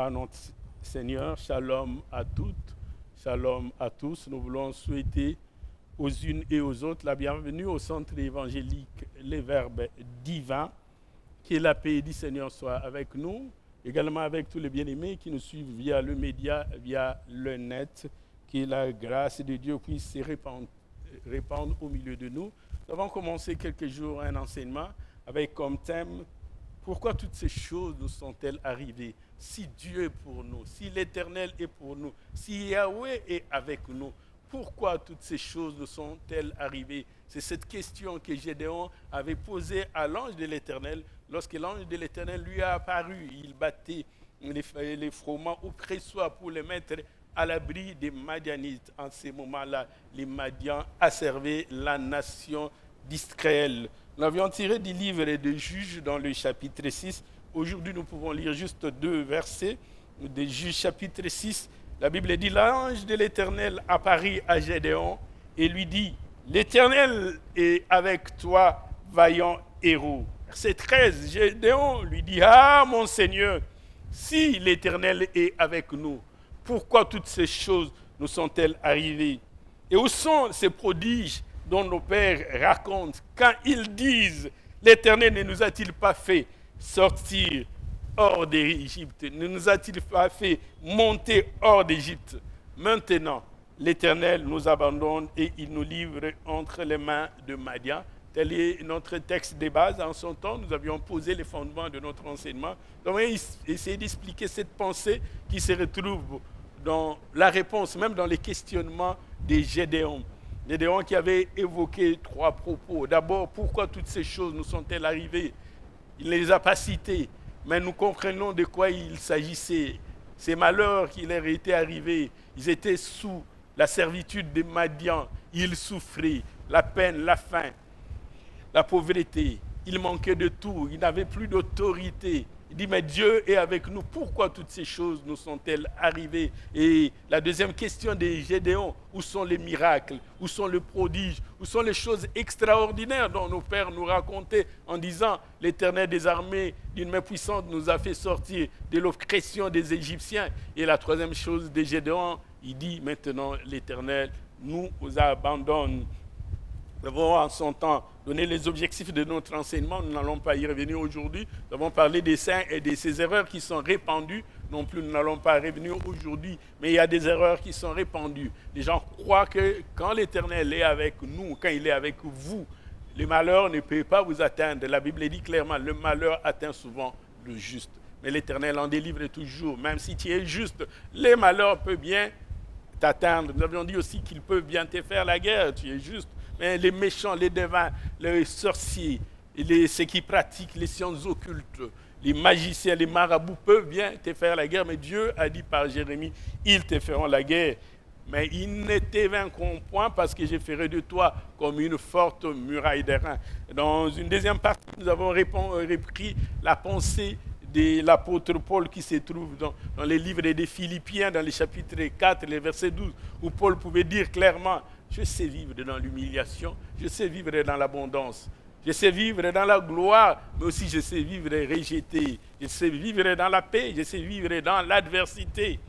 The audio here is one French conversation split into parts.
à notre Seigneur. Shalom à toutes, shalom à tous. Nous voulons souhaiter aux unes et aux autres la bienvenue au centre évangélique Les Verbes Divins. Que la paix du Seigneur soit avec nous, également avec tous les bien-aimés qui nous suivent via le média, via le net. Que la grâce de Dieu puisse se répandre au milieu de nous. Nous avons commencé quelques jours un enseignement avec comme thème « Pourquoi toutes ces choses nous sont-elles arrivées? Si Dieu est pour nous, si l'Éternel est pour nous, si Yahweh est avec nous, pourquoi toutes ces choses nous sont-elles arrivées ?» C'est cette question que Gédéon avait posée à l'ange de l'Éternel. Lorsque l'ange de l'Éternel lui a apparu, il battait les froment auprès de soi pour les mettre à l'abri des Madianites. En ces moments-là, les Madians asservaient la nation d'Israël. Nous avions tiré du livre de Juges dans le chapitre 6. Aujourd'hui, nous pouvons lire juste 2 versets de Juges chapitre 6. La Bible dit, l'ange de l'Éternel apparut à Gédéon et lui dit, l'Éternel est avec toi, vaillant héros. Verset 13, Gédéon lui dit, ah mon Seigneur, si l'Éternel est avec nous, pourquoi toutes ces choses nous sont-elles arrivées? Et où sont ces prodiges dont nos pères racontent quand ils disent, l'Éternel ne nous a-t-il pas fait sortir hors d'Égypte? Ne nous a-t-il pas fait monter hors d'Égypte? Maintenant, l'Éternel nous abandonne et il nous livre entre les mains de Madian. Tel est notre texte de base. En son temps, nous avions posé les fondements de notre enseignement. Nous avons essayé d'expliquer cette pensée qui se retrouve dans la réponse, même dans les questionnements de Gédéon. Gédéon qui avait évoqué 3 propos. D'abord, pourquoi toutes ces choses nous sont-elles arrivées? Il ne les a pas cités, mais nous comprenons de quoi il s'agissait. Ces malheurs qui leur étaient arrivés, ils étaient sous la servitude des Madians. Ils souffraient la peine, la faim, la pauvreté. Ils manquaient de tout. Ils n'avaient plus d'autorité. Il dit, mais Dieu est avec nous. Pourquoi toutes ces choses nous sont-elles arrivées? Et la deuxième question de Gédéon, où sont les miracles? Où sont les prodiges? Où sont les choses extraordinaires dont nos pères nous racontaient en disant, l'Éternel des armées d'une main puissante nous a fait sortir de l'oppression des Égyptiens. Et la troisième chose de Gédéon, il dit, maintenant l'Éternel nous abandonne. Nous avons en son temps donné les objectifs de notre enseignement. Nous n'allons pas y revenir aujourd'hui. Nous avons parlé des saints et de ces erreurs qui sont répandues. Non plus, nous n'allons pas revenir aujourd'hui. Mais il y a des erreurs qui sont répandues. Les gens croient que quand l'Éternel est avec nous, quand il est avec vous, le malheur ne peut pas vous atteindre. La Bible dit clairement, le malheur atteint souvent le juste. Mais l'Éternel en délivre toujours. Même si tu es juste, les malheurs peuvent bien t'atteindre. Nous avions dit aussi qu'ils peuvent bien te faire la guerre. Tu es juste. Mais les méchants, les devins, les sorciers, ceux qui pratiquent les sciences occultes, les magiciens, les marabouts peuvent bien te faire la guerre. Mais Dieu a dit par Jérémie, ils te feront la guerre. Mais ils ne te vaincront point parce que je ferai de toi comme une forte muraille d'airain. Dans une deuxième partie, nous avons repris la pensée de l'apôtre Paul qui se trouve dans les livres des Philippiens, dans les chapitres 4, les versets 12, où Paul pouvait dire clairement, je sais vivre dans l'humiliation, je sais vivre dans l'abondance, je sais vivre dans la gloire, mais aussi je sais vivre rejeté, je sais vivre dans la paix, je sais vivre dans l'adversité.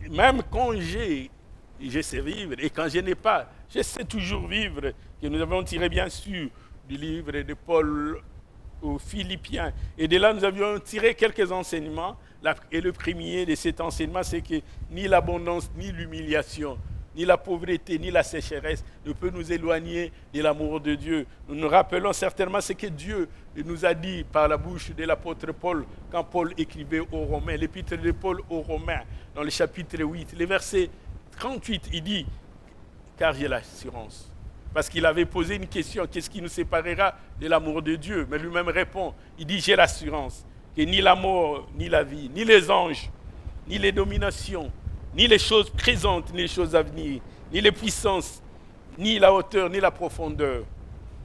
Même quand j'ai, je sais vivre, et quand je n'ai pas, je sais toujours vivre. Que nous avons tiré bien sûr du livre de Paul aux Philippiens. Et de là, nous avions tiré quelques enseignements. Et le premier de cet enseignement, c'est que ni l'abondance, ni l'humiliation, ni la pauvreté, ni la sécheresse ne peut nous éloigner de l'amour de Dieu. Nous nous rappelons certainement ce que Dieu nous a dit par la bouche de l'apôtre Paul quand Paul écrivait aux Romains, l'épître de Paul aux Romains, dans le chapitre 8, le verset 38, il dit « Car j'ai l'assurance ». Parce qu'il avait posé une question, qu'est-ce qui nous séparera de l'amour de Dieu? Mais lui-même répond, il dit, j'ai l'assurance que ni la mort, ni la vie, ni les anges, ni les dominations, ni les choses présentes, ni les choses à venir, ni les puissances, ni la hauteur, ni la profondeur,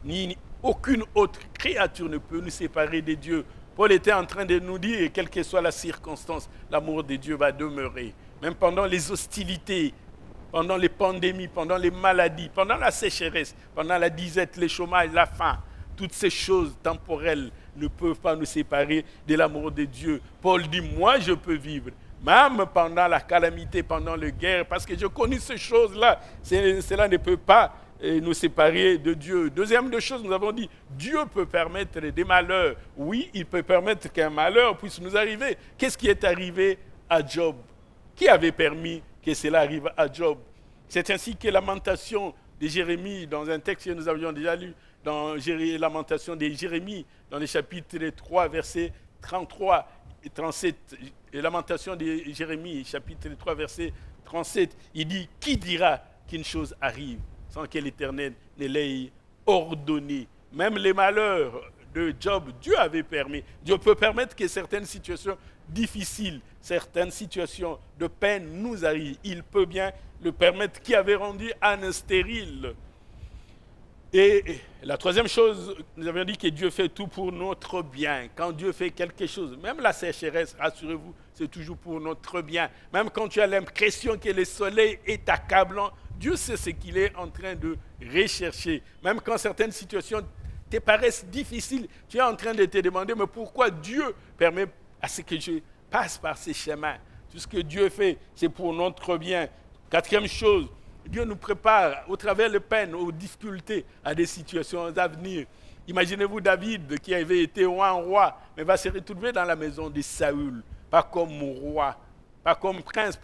ni aucune autre créature ne peut nous séparer de Dieu. Paul était en train de nous dire, quelle que soit la circonstance, l'amour de Dieu va demeurer. Même pendant les hostilités, pendant les pandémies, pendant les maladies, pendant la sécheresse, pendant la disette, le chômage, la faim, toutes ces choses temporelles ne peuvent pas nous séparer de l'amour de Dieu. Paul dit, moi je peux vivre même pendant la calamité, pendant la guerre, parce que je connais ces choses-là. Cela ne peut pas nous séparer de Dieu. Deuxième de choses, nous avons dit, Dieu peut permettre des malheurs. Oui, il peut permettre qu'un malheur puisse nous arriver. Qu'est-ce qui est arrivé à Job? Qui avait permis que cela arrive à Job? C'est ainsi que Lamentation de Jérémie, dans un texte que nous avions déjà lu, dans Lamentation de Jérémie, dans les chapitres 3, versets 33 et 37, et Lamentation de Jérémie, chapitre 3, verset 37, il dit, qui dira qu'une chose arrive sans que l'Éternel ne l'ait ordonné? Même les malheurs de Job, Dieu avait permis. Dieu peut permettre que certaines situations difficiles, certaines situations de peine nous arrivent. Il peut bien le permettre, qui avait rendu Anne stérile. Et la troisième chose, nous avions dit que Dieu fait tout pour notre bien. Quand Dieu fait quelque chose, même la sécheresse, rassurez-vous, c'est toujours pour notre bien. Même quand tu as l'impression que le soleil est accablant, Dieu sait ce qu'il est en train de rechercher. Même quand certaines situations te paraissent difficiles, tu es en train de te demander, mais pourquoi Dieu permet à ce que je passe par ces chemins? Tout ce que Dieu fait, c'est pour notre bien. Quatrième chose, Dieu nous prépare au travers des peines, aux difficultés, à des situations à venir. Imaginez-vous David qui avait été roi, mais va se retrouver dans la maison de Saül, pas comme roi, pas comme prince,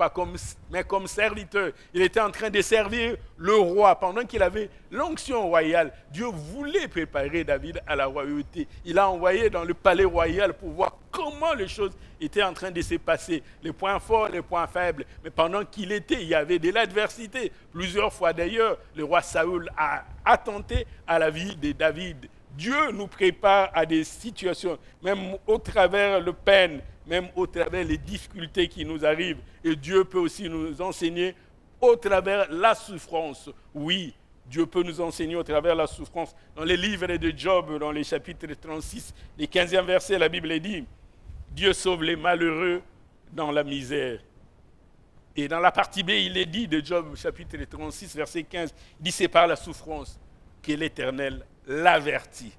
mais comme serviteur. Il était en train de servir le roi pendant qu'il avait l'onction royale. Dieu voulait préparer David à la royauté. Il l'a envoyé dans le palais royal pour voir comment les choses étaient en train de se passer. Les points forts, les points faibles. Mais pendant qu'il était, il y avait de l'adversité. Plusieurs fois d'ailleurs, le roi Saül a attenté à la vie de David. Dieu nous prépare à des situations, même au travers le peine, même au travers les difficultés qui nous arrivent. Et Dieu peut aussi nous enseigner au travers la souffrance. Oui, Dieu peut nous enseigner au travers la souffrance. Dans les livres de Job, dans les chapitres 36, les 15e verset, la Bible dit, Dieu sauve les malheureux dans la misère. Et dans la partie B, il est dit de Job, chapitre 36, verset 15, il dit, c'est par la souffrance que l'Éternel l'avertit.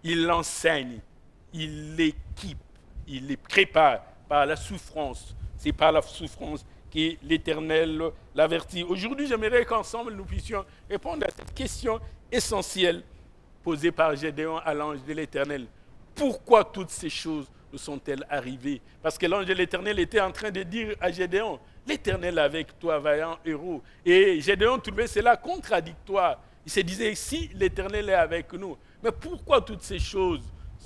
Il l'enseigne, il l'équipe, il les prépare par la souffrance. C'est par la souffrance que l'Éternel l'avertit. Aujourd'hui, j'aimerais qu'ensemble nous puissions répondre à cette question essentielle posée par Gédéon à l'ange de l'Éternel. Pourquoi toutes ces choses nous sont-elles arrivées? Parce que l'ange de l'Éternel était en train de dire à Gédéon, l'Éternel avec toi, vaillant héros. Et Gédéon trouvait cela contradictoire. Il se disait, si l'Éternel est avec nous, mais pourquoi toutes ces choses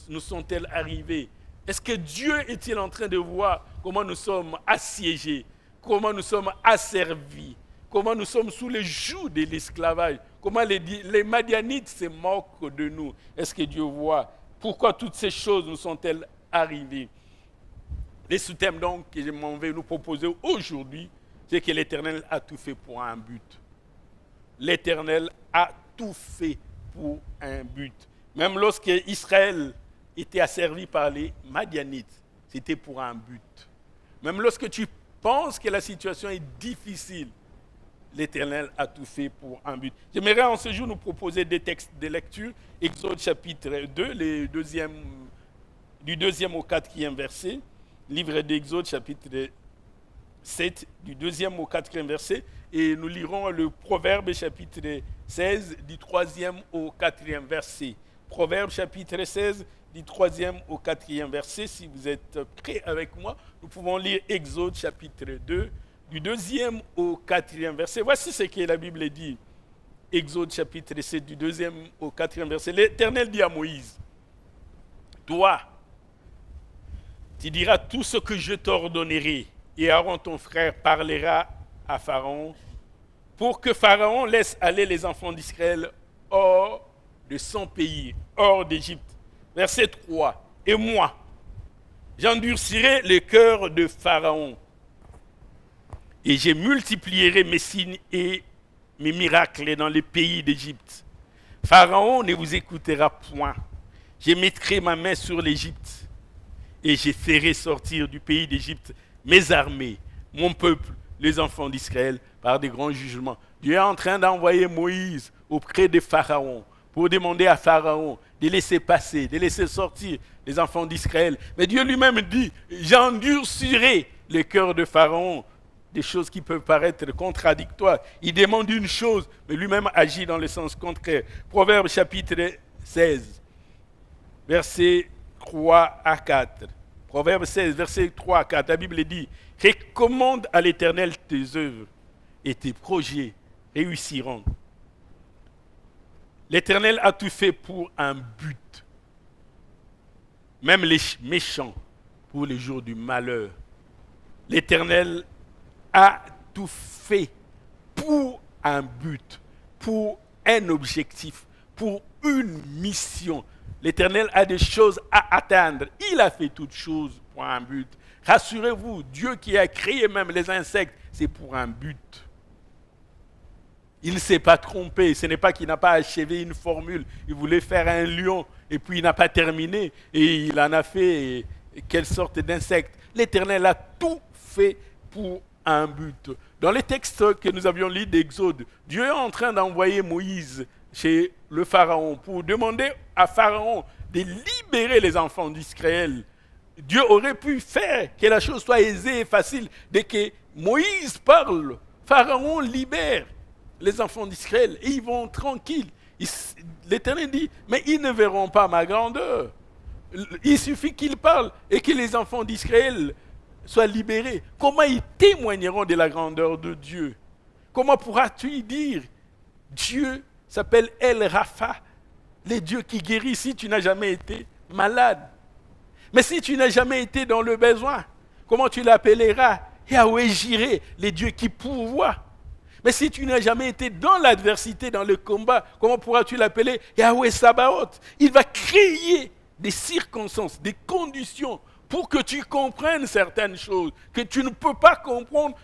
nous sont-elles arrivées? Est-ce que Dieu est-il en train de voir comment nous sommes assiégés, comment nous sommes asservis, comment nous sommes sous le joug de l'esclavage, comment les Madianites se moquent de nous? Est-ce que Dieu voit? Pourquoi toutes ces choses nous sont-elles arrivées? Les sous-thèmes donc que je m'en vais nous proposer aujourd'hui, c'est que l'Éternel a tout fait pour un but. L'Éternel a tout fait pour un but. Même lorsque Israël était asservi par les Madianites, c'était pour un but. Même lorsque tu penses que la situation est difficile, l'Éternel a tout fait pour un but. J'aimerais en ce jour nous proposer des textes de lecture. Exode chapitre 2, du 2e au 4e verset. Livre d'Exode chapitre 7, du 2e au 4e verset. Et nous lirons le Proverbe chapitre 16, du 3e au 4e verset. Proverbe chapitre 16, du 3e au 4e verset. Si vous êtes prêts avec moi, nous pouvons lire Exode chapitre 2, du 2e au 4e verset. Voici ce que la Bible dit. Exode chapitre 7, du 2e au 4e verset. L'Éternel dit à Moïse, toi, tu diras tout ce que je t'ordonnerai, et Aaron ton frère parlera à Pharaon, pour que Pharaon laisse aller les enfants d'Israël hors de son pays, hors d'Égypte. Verset 3. Et moi, j'endurcirai le cœur de Pharaon, et je multiplierai mes signes et mes miracles dans les pays d'Égypte. Pharaon ne vous écoutera point. Je mettrai ma main sur l'Égypte, et je ferai sortir du pays d'Égypte mes armées, mon peuple, les enfants d'Israël, par des grands jugements. Dieu est en train d'envoyer Moïse auprès de Pharaon pour demander à Pharaon de laisser passer, de laisser sortir les enfants d'Israël. Mais Dieu lui-même dit, j'endurcirai le cœur de Pharaon, des choses qui peuvent paraître contradictoires. Il demande une chose, mais lui-même agit dans le sens contraire. Proverbe chapitre 16, versets 3 à 4. Proverbe 16, versets 3 à 4. La Bible dit, « Recommande à l'Éternel tes œuvres et tes projets réussiront. L'Éternel a tout fait pour un but, même les méchants pour les jours du malheur. L'Éternel a tout fait pour un but, pour un objectif, pour une mission. L'Éternel a des choses à atteindre. Il a fait toutes choses pour un but. Rassurez-vous, Dieu qui a créé même les insectes, c'est pour un but. Il ne s'est pas trompé. Ce n'est pas qu'il n'a pas achevé une formule. Il voulait faire un lion et puis il n'a pas terminé. Et il en a fait quelle sorte d'insecte. L'Éternel a tout fait pour un but. Dans les textes que nous avions lus d'Exode, Dieu est en train d'envoyer Moïse chez le Pharaon pour demander à Pharaon de libérer les enfants d'Israël. Dieu aurait pu faire que la chose soit aisée et facile. Dès que Moïse parle, Pharaon libère les enfants d'Israël et ils vont tranquilles. L'Éternel dit, mais ils ne verront pas ma grandeur. Il suffit qu'ils parlent et que les enfants d'Israël soient libérés. Comment ils témoigneront de la grandeur de Dieu? Comment pourras-tu dire, Dieu s'appelle El Rapha, le Dieu qui guérit, si tu n'as jamais été malade? Mais si tu n'as jamais été dans le besoin, comment tu l'appelleras Yahweh Jireh, le Dieu qui pourvoit? Mais si tu n'as jamais été dans l'adversité, dans le combat, comment pourras-tu l'appeler Yahweh Sabaoth? Il va créer des circonstances, des conditions pour que tu comprennes certaines choses que tu ne peux pas comprendre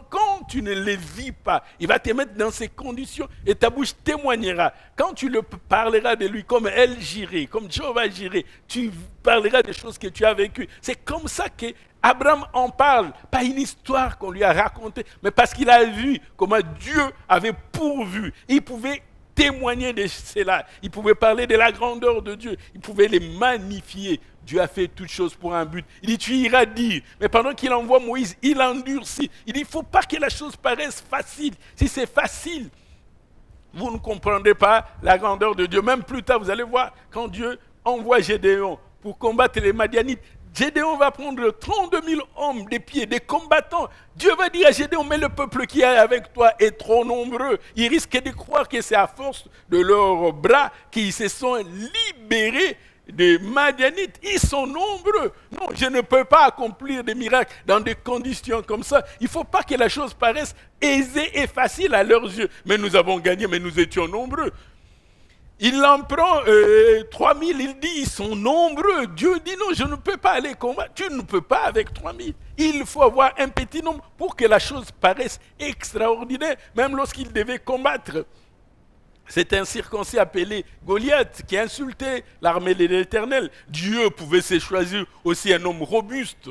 quand tu ne les vis pas. Il va te mettre dans ces conditions et ta bouche témoignera. Quand tu le parleras de lui comme El Jireh, comme Jéhovah Jireh, tu parleras des choses que tu as vécues. C'est comme ça que Abraham en parle, pas une histoire qu'on lui a racontée, mais parce qu'il a vu comment Dieu avait pourvu. Il pouvait témoigner de cela. Il pouvait parler de la grandeur de Dieu. Il pouvait les magnifier. Dieu a fait toutes choses pour un but. Il dit, tu iras dire. Mais pendant qu'il envoie Moïse, il endurcit. Il dit, il ne faut pas que la chose paraisse facile. Si c'est facile, vous ne comprendrez pas la grandeur de Dieu. Même plus tard, vous allez voir, quand Dieu envoie Gédéon pour combattre les Madianites, Gédéon va prendre 32 000 hommes des pieds, des combattants. Dieu va dire à Gédéon, mais le peuple qui est avec toi est trop nombreux. Ils risquent de croire que c'est à force de leurs bras qu'ils se sont libérés des Madianites. Ils sont nombreux. Non, je ne peux pas accomplir des miracles dans des conditions comme ça. Il ne faut pas que la chose paraisse aisée et facile à leurs yeux. Mais nous avons gagné, mais nous étions nombreux. Il en prend 3000, il dit, ils sont nombreux. Dieu dit, non, je ne peux pas aller combattre. Tu ne peux pas avec 3000. Il faut avoir un petit nombre pour que la chose paraisse extraordinaire, même lorsqu'il devait combattre. C'est un circoncis appelé Goliath qui insultait l'armée de l'Éternel. Dieu pouvait se choisir aussi un homme robuste,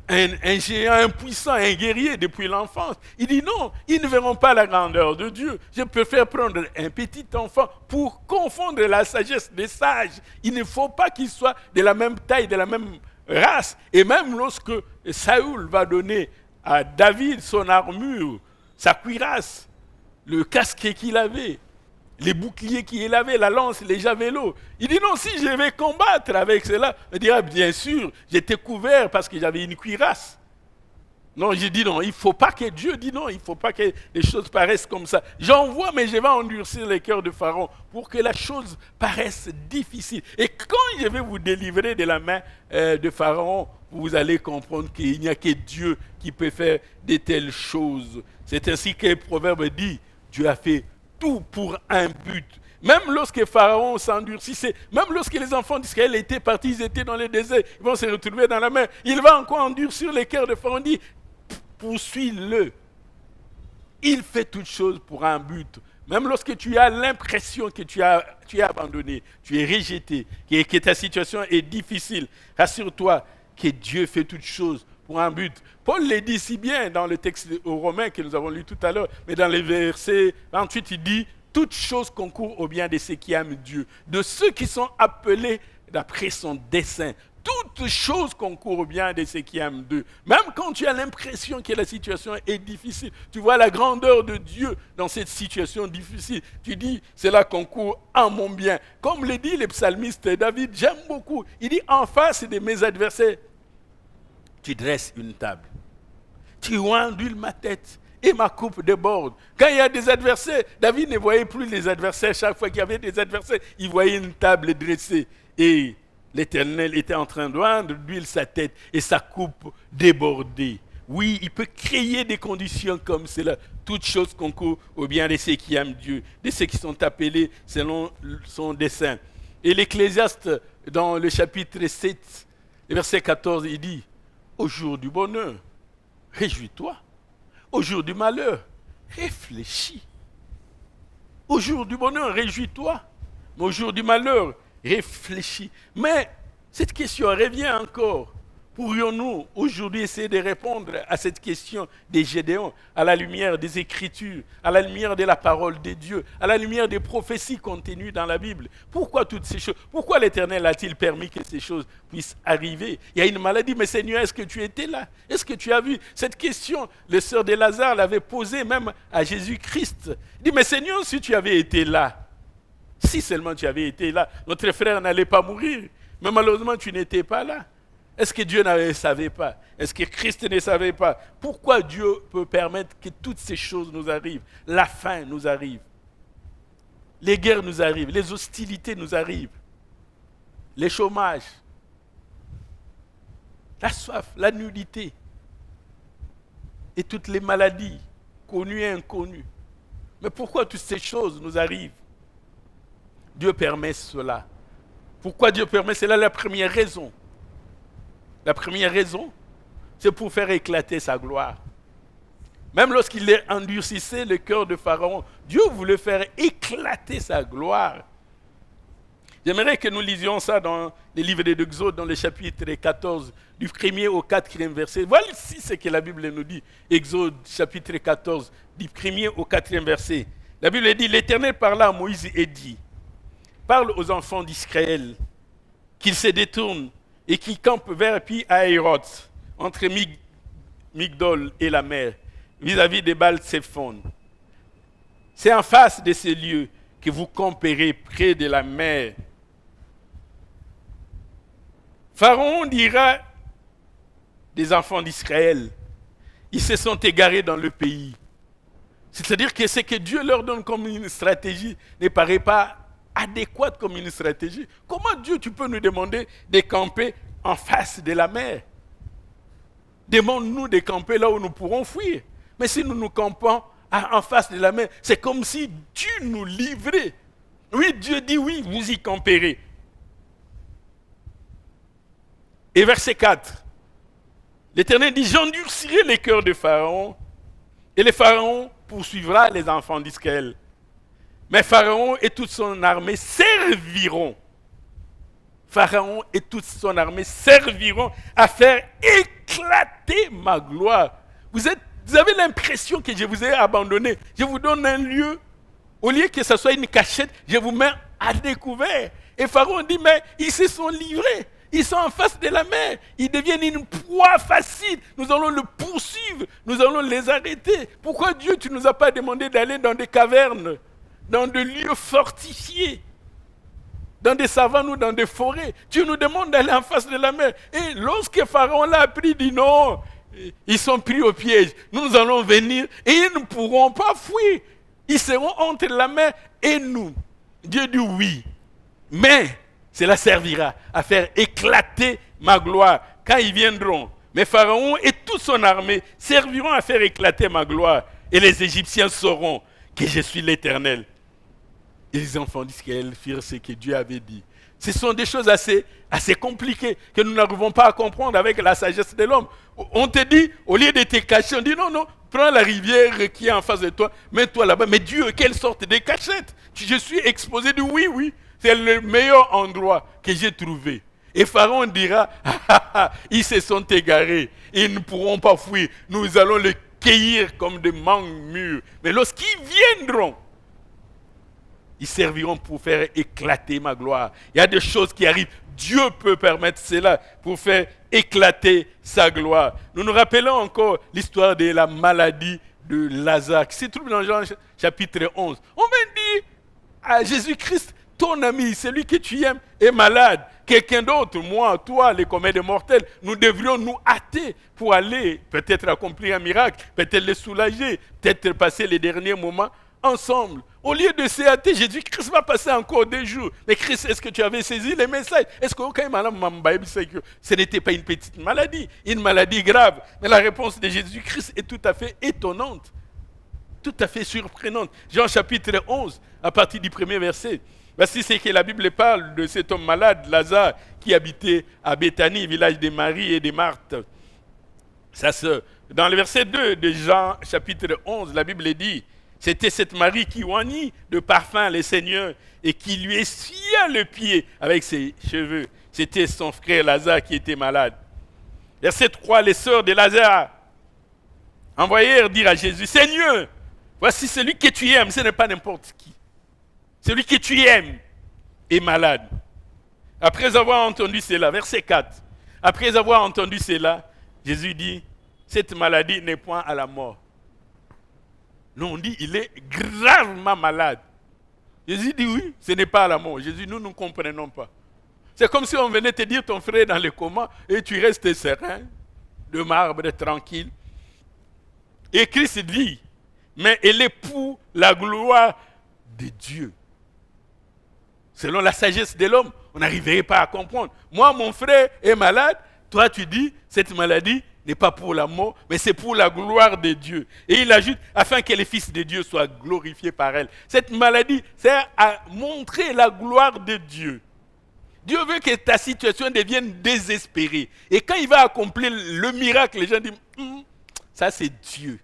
un géant, un puissant, un guerrier depuis l'enfance. Il dit non, ils ne verront pas la grandeur de Dieu. Je préfère prendre un petit enfant pour confondre la sagesse des sages. Il ne faut pas qu'il soit de la même taille, de la même race. Et même lorsque Saül va donner à David son armure, sa cuirasse, le casque qu'il avait, les boucliers qu'il avait, la lance, les javelots. Il dit non, si je vais combattre avec cela, il dira bien sûr, j'étais couvert parce que j'avais une cuirasse. Non, j'ai dit non, il ne faut pas que Dieu dit non, il ne faut pas que les choses paraissent comme ça. J'envoie, mais je vais endurcir les cœurs de Pharaon pour que la chose paraisse difficile. Et quand je vais vous délivrer de la main de Pharaon, vous allez comprendre qu'il n'y a que Dieu qui peut faire de telles choses. C'est ainsi que le proverbe dit, Dieu a fait tout pour un but. Même lorsque Pharaon s'endurcissait, même lorsque les enfants d'Israël étaient partis, ils étaient dans le désert, ils vont se retrouver dans la mer, il va encore endurcir les cœurs de Pharaon, dit, poursuis-le. Il fait toutes choses pour un but. Même lorsque tu as l'impression que tu es abandonné, tu es rejeté, que ta situation est difficile, rassure-toi que Dieu fait toutes choses pour un but. Paul le dit si bien dans le texte aux Romains que nous avons lu tout à l'heure, mais dans les versets 28, il dit « Toutes choses concourent au bien de ceux qui aiment Dieu, de ceux qui sont appelés d'après son dessein. Toutes choses concourent au bien de ceux qui aiment Dieu. Même quand tu as l'impression que la situation est difficile, tu vois la grandeur de Dieu dans cette situation difficile. Tu dis, cela concourt à mon bien. Comme le dit le psalmiste David, j'aime beaucoup. Il dit, en face de mes adversaires, tu dresses une table. Tu ondules ma tête et ma coupe déborde. Quand il y a des adversaires, David ne voyait plus les adversaires. Chaque fois qu'il y avait des adversaires, il voyait une table dressée. Et l'Éternel était en train d'huile sa tête et sa coupe débordée. Oui, il peut créer des conditions comme cela. Toutes choses concourent au bien de ceux qui aiment Dieu, de ceux qui sont appelés selon son dessein. Et l'Ecclésiaste, dans le chapitre 7, verset 14, il dit, au jour du bonheur, réjouis-toi. Au jour du malheur, réfléchis. Au jour du bonheur, réjouis-toi. Mais au jour du malheur, réfléchis. Mais cette question revient encore. Pourrions-nous aujourd'hui essayer de répondre à cette question des Gédéons, à la lumière des Écritures, à la lumière de la parole de Dieu, à la lumière des prophéties contenues dans la Bible? Pourquoi toutes ces choses? Pourquoi l'Éternel a-t-il permis que ces choses puissent arriver? Il y a une maladie, mais Seigneur, est-ce que tu étais là? Est-ce que tu as vu? Cette question, le sœur de Lazare l'avait posée même à Jésus-Christ. Il dit, mais Seigneur, si tu avais été là, si seulement tu avais été là, notre frère n'allait pas mourir. Mais malheureusement, tu n'étais pas là. Est-ce que Dieu ne savait pas? Est-ce que Christ ne savait pas? Pourquoi Dieu peut permettre que toutes ces choses nous arrivent? La faim nous arrive. Les guerres nous arrivent. Les hostilités nous arrivent. Les chômages. La soif, la nudité. Et toutes les maladies, connues et inconnues. Mais pourquoi toutes ces choses nous arrivent? Dieu permet cela. Pourquoi Dieu permet cela? La première raison. La première raison, c'est pour faire éclater sa gloire. Même lorsqu'il endurcissait le cœur de Pharaon, Dieu voulait faire éclater sa gloire. J'aimerais que nous lisions ça dans les livres d'Exode, dans le chapitre 14, du 1er au 4e verset. Voici ce que la Bible nous dit. Exode, chapitre 14, du 1er au 4e verset. La Bible dit, l'Éternel parla à Moïse et dit, parle aux enfants d'Israël qu'ils se détournent et qui campent vers Pi-Hahiroth, entre Migdol et la mer, vis-à-vis de Baal-Tsephon. C'est en face de ces lieux que vous camperez près de la mer. Pharaon dira des enfants d'Israël, ils se sont égarés dans le pays. C'est-à-dire que ce que Dieu leur donne comme une stratégie ne paraît pas adéquate comme une stratégie. Comment Dieu, tu peux nous demander de camper en face de la mer? Demande-nous de camper là où nous pourrons fuir. Mais si nous campons en face de la mer, c'est comme si Dieu nous livrait. Oui, Dieu dit oui, vous y camperez. Et verset 4, l'Éternel dit, j'endurcirai les cœurs de Pharaon, et le Pharaon poursuivra les enfants d'Israël. Mais Pharaon et toute son armée serviront. Pharaon et toute son armée serviront à faire éclater ma gloire. Vous avez l'impression que je vous ai abandonné. Je vous donne un lieu. Au lieu que ce soit une cachette, je vous mets à découvert. Et Pharaon dit, mais ils se sont livrés. Ils sont en face de la mer. Ils deviennent une proie facile. Nous allons le poursuivre. Nous allons les arrêter. Pourquoi Dieu, tu ne nous as pas demandé d'aller dans des cavernes, dans des lieux fortifiés, dans des savanes ou dans des forêts? Tu nous demandes d'aller en face de la mer. Et lorsque Pharaon l'a appris, il dit non, ils sont pris au piège. Nous allons venir et ils ne pourront pas fuir. Ils seront entre la mer et nous. Dieu dit oui, mais cela servira à faire éclater ma gloire quand ils viendront. Mais Pharaon et toute son armée serviront à faire éclater ma gloire. Et les Égyptiens sauront que je suis l'Éternel. Et les enfants d'Israël firent ce que Dieu avait dit. Ce sont des choses assez compliquées que nous n'arrivons pas à comprendre avec la sagesse de l'homme. On te dit, au lieu de te cacher, on dit non, prends la rivière qui est en face de toi, mets-toi là-bas. Mais Dieu, quelle sorte de cachette? Je suis exposé de oui, c'est le meilleur endroit que j'ai trouvé. Et Pharaon dira, ils se sont égarés, ils ne pourront pas fuir, nous allons les cueillir comme des mangues mûres. Mais lorsqu'ils viendront, ils serviront pour faire éclater ma gloire. Il y a des choses qui arrivent. Dieu peut permettre cela pour faire éclater sa gloire. Nous nous rappelons encore l'histoire de la maladie de Lazare, qui se trouve dans Jean chapitre 11. On va dire à Jésus-Christ, ton ami, celui que tu aimes, est malade. Quelqu'un d'autre, moi, toi, les comètes mortels, nous devrions nous hâter pour aller peut-être accomplir un miracle, peut-être le soulager, peut-être passer les derniers moments ensemble. Au lieu de se hâter, Jésus-Christ va passer encore 2 jours. Mais Christ, est-ce que tu avais saisi les messages? Est-ce que ce n'était pas une petite maladie, une maladie grave? Mais la réponse de Jésus-Christ est tout à fait étonnante, tout à fait surprenante. Jean chapitre 11, à partir du 1er verset. Voici ce que la Bible parle de cet homme malade, Lazare, qui habitait à Béthanie, village de Marie et de Marthe. Sa sœur. Dans le verset 2 de Jean chapitre 11, la Bible dit, c'était cette Marie qui oignit de parfum le Seigneur et qui lui essuya le pied avec ses cheveux. C'était son frère Lazare qui était malade. Verset 3, les sœurs de Lazare envoyèrent dire à Jésus, Seigneur, voici celui que tu aimes, ce n'est pas n'importe qui. Celui que tu aimes est malade. Après avoir entendu cela, verset 4, après avoir entendu cela, Jésus dit, cette maladie n'est point à la mort. Nous on dit, il est gravement malade. Jésus dit oui, ce n'est pas à la mort. Jésus, nous ne comprenons pas. C'est comme si on venait te dire ton frère est dans le coma et tu restes serein, de marbre, tranquille. Et Christ dit, mais elle est pour la gloire de Dieu. Selon la sagesse de l'homme, on n'arriverait pas à comprendre. Moi, mon frère est malade. Toi, tu dis, cette maladie n'est pas pour la mort, mais c'est pour la gloire de Dieu. Et il ajoute, afin que les fils de Dieu soient glorifiés par elle. Cette maladie sert à montrer la gloire de Dieu. Dieu veut que ta situation devienne désespérée. Et quand il va accomplir le miracle, les gens disent, ça c'est Dieu.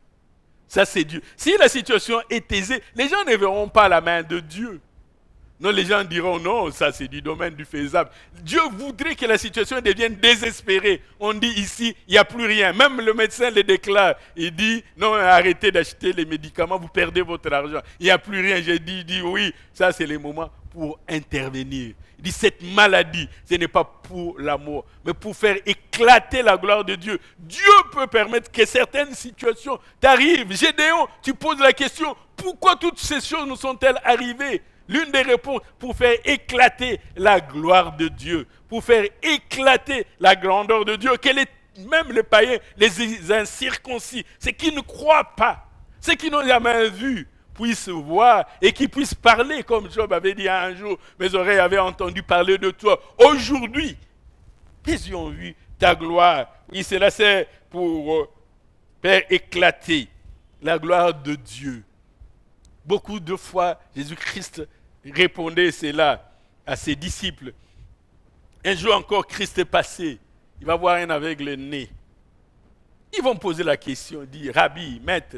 Ça c'est Dieu. Si la situation est aisée, les gens ne verront pas la main de Dieu. Non, les gens diront non, ça c'est du domaine du faisable. Dieu voudrait que la situation devienne désespérée. On dit ici, il n'y a plus rien. Même le médecin le déclare. Il dit, non, arrêtez d'acheter les médicaments, vous perdez votre argent. Il n'y a plus rien. J'ai dit oui, ça c'est le moment pour intervenir. Il dit, cette maladie, ce n'est pas pour la mort, mais pour faire éclater la gloire de Dieu. Dieu peut permettre que certaines situations t'arrivent. Gédéon, tu poses la question, pourquoi toutes ces choses nous sont-elles arrivées? L'une des réponses, pour faire éclater la gloire de Dieu, pour faire éclater la grandeur de Dieu, même les païens, les incirconcis, ceux qui ne croient pas, ceux qui n'ont jamais vu, puissent voir et qui puissent parler, comme Job avait dit un jour, mes oreilles avaient entendu parler de toi. Aujourd'hui, ils ont vu ta gloire. Oui, cela sert pour faire éclater la gloire de Dieu. Beaucoup de fois, Jésus-Christ répondait cela à ses disciples. Un jour encore, Christ est passé. Il va voir un aveugle né. Ils vont poser la question, dire, Rabbi, maître,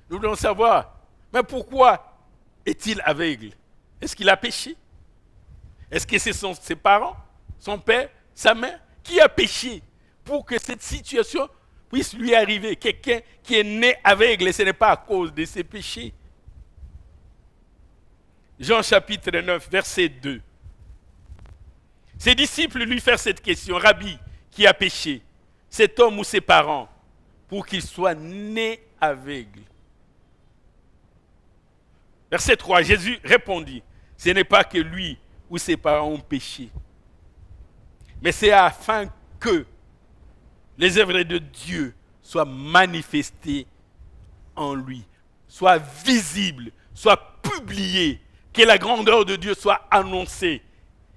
nous voulons savoir, mais pourquoi est-il aveugle? Est-ce qu'il a péché? Est-ce que ce sont ses parents, son père, sa mère? Qui a péché pour que cette situation puisse lui arriver? Quelqu'un qui est né aveugle, et ce n'est pas à cause de ses péchés. Jean chapitre 9, verset 2. Ses disciples lui firent cette question, Rabbi, qui a péché, cet homme ou ses parents, pour qu'il soit né aveugle? Verset 3, Jésus répondit, ce n'est pas que lui ou ses parents ont péché, mais c'est afin que les œuvres de Dieu soient manifestées en lui, soient visibles, soient publiées, que la grandeur de Dieu soit annoncée,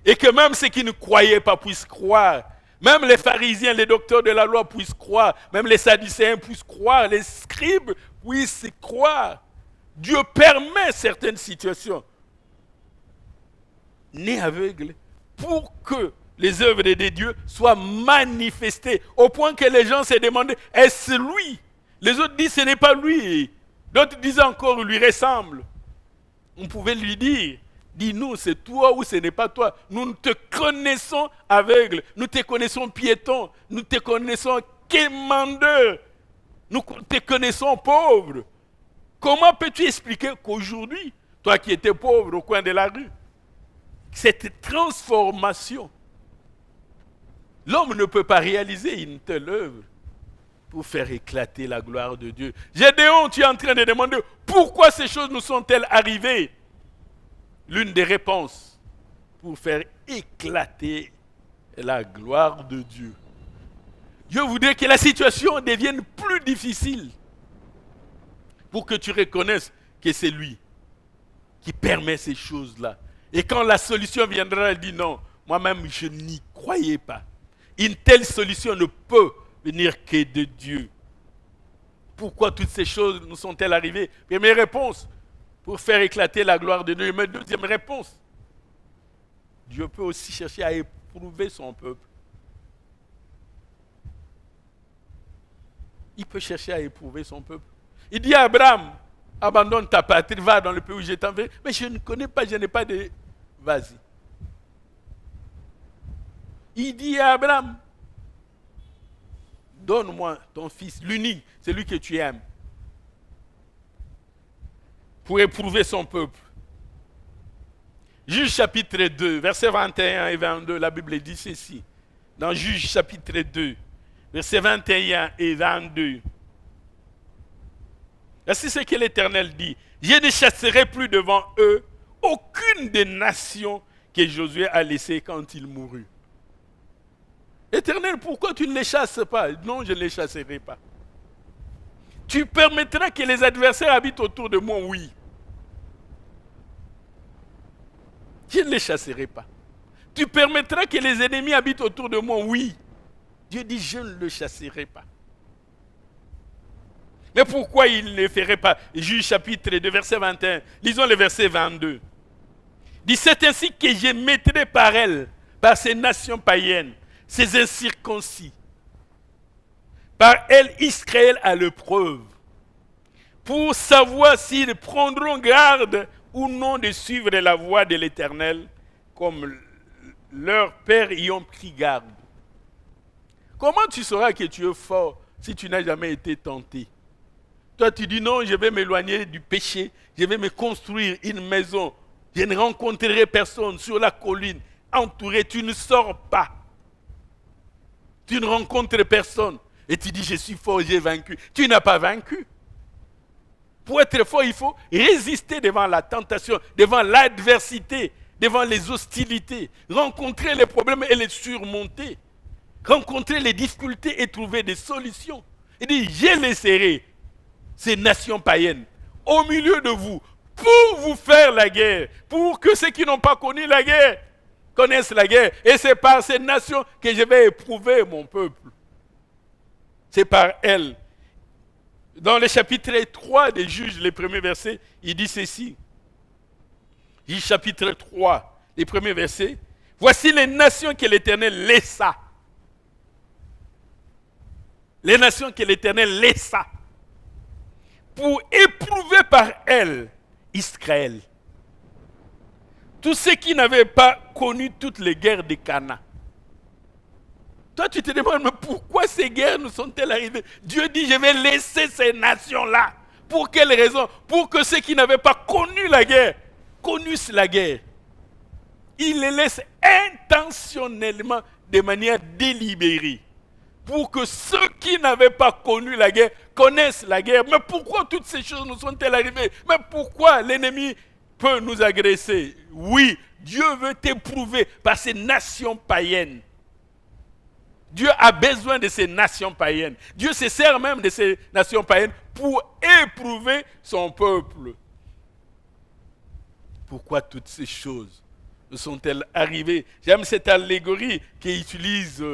et que même ceux qui ne croyaient pas puissent croire, même les pharisiens, les docteurs de la loi puissent croire, même les sadducéens puissent croire, les scribes puissent croire. Dieu permet certaines situations, né aveugle, pour que les œuvres de Dieu soient manifestées, au point que les gens se demandaient, est-ce lui? Les autres disent, ce n'est pas lui. D'autres disent encore, il lui ressemble. On pouvait lui dire, dis-nous, c'est toi ou ce n'est pas toi. Nous te connaissons aveugle, nous te connaissons piéton, nous te connaissons quémandeur, nous te connaissons pauvre. Comment peux-tu expliquer qu'aujourd'hui, Toi qui étais pauvre au coin de la rue. Cette transformation, l'homme ne peut pas réaliser une telle œuvre pour faire éclater la gloire de Dieu. Gédéon, tu es en train de demander pourquoi ces choses nous sont-elles arrivées? L'une des réponses, pour faire éclater la gloire de Dieu. Dieu voudrait que la situation devienne plus difficile pour que tu reconnaisses que c'est lui qui permet ces choses-là. Et quand la solution viendra, elle dit non, moi-même je n'y croyais pas. Une telle solution ne peut venir que de Dieu. Pourquoi toutes ces choses nous sont-elles arrivées? Première réponse, pour faire éclater la gloire de Dieu. Mais deuxième réponse, Dieu peut aussi chercher à éprouver son peuple. Il peut chercher à éprouver son peuple. Il dit à Abraham, abandonne ta patrie, va dans le pays où je t'enverrai. Mais je ne connais pas, je n'ai pas de... Vas-y. Il dit à Abraham, donne-moi ton fils, l'unique, celui que tu aimes, pour éprouver son peuple. Juge chapitre 2, versets 21 et 22, la Bible dit ceci. Dans Juge chapitre 2, versets 21 et 22. Voici ce que l'Éternel dit. Je ne chasserai plus devant eux aucune des nations que Josué a laissées quand il mourut. Éternel, pourquoi tu ne les chasses pas? Non, je ne les chasserai pas. Tu permettras que les adversaires habitent autour de moi? Oui. Je ne les chasserai pas. Tu permettras que les ennemis habitent autour de moi? Oui. Dieu dit, je ne le chasserai pas. Mais pourquoi il ne le ferait pas? Juge chapitre 2, verset 21. Lisons le verset 22. Dit, c'est ainsi que je mettrai par elles, par ces nations païennes, ces incirconcis. Par elles, Israël a l'épreuve, pour savoir s'ils prendront garde ou non de suivre la voie de l'Éternel, comme leurs pères y ont pris garde. Comment tu sauras que tu es fort si tu n'as jamais été tenté? Toi, tu dis non, je vais m'éloigner du péché, je vais me construire une maison, je ne rencontrerai personne sur la colline, entouré, tu ne sors pas. Tu ne rencontres personne. Et tu dis, je suis fort, j'ai vaincu. Tu n'as pas vaincu. Pour être fort, il faut résister devant la tentation, devant l'adversité, devant les hostilités, rencontrer les problèmes et les surmonter, rencontrer les difficultés et trouver des solutions. Il dit, je laisserai ces nations païennes au milieu de vous pour vous faire la guerre, pour que ceux qui n'ont pas connu la guerre connaissent la guerre. Et c'est par ces nations que je vais éprouver mon peuple. C'est par elles. Dans le chapitre 3 des Juges, les premiers versets, il dit ceci. Juges chapitre 3, les premiers versets. Voici les nations que l'Éternel laissa. Les nations que l'Éternel laissa pour éprouver par elles Israël. Tous ceux qui n'avaient pas connu toutes les guerres de Cana. Toi, tu te demandes, mais pourquoi ces guerres nous sont-elles arrivées? Dieu dit, je vais laisser ces nations-là. Pour quelle raison? Pour que ceux qui n'avaient pas connu la guerre, connaissent la guerre. Il les laisse intentionnellement, de manière délibérée. Pour que ceux qui n'avaient pas connu la guerre connaissent la guerre. Mais pourquoi toutes ces choses nous sont-elles arrivées? Mais pourquoi l'ennemi peut nous agresser? Oui, Dieu veut t'éprouver par ces nations païennes. Dieu a besoin de ces nations païennes. Dieu se sert même de ces nations païennes pour éprouver son peuple. Pourquoi toutes ces choses nous sont-elles arrivées? J'aime cette allégorie qu'utilise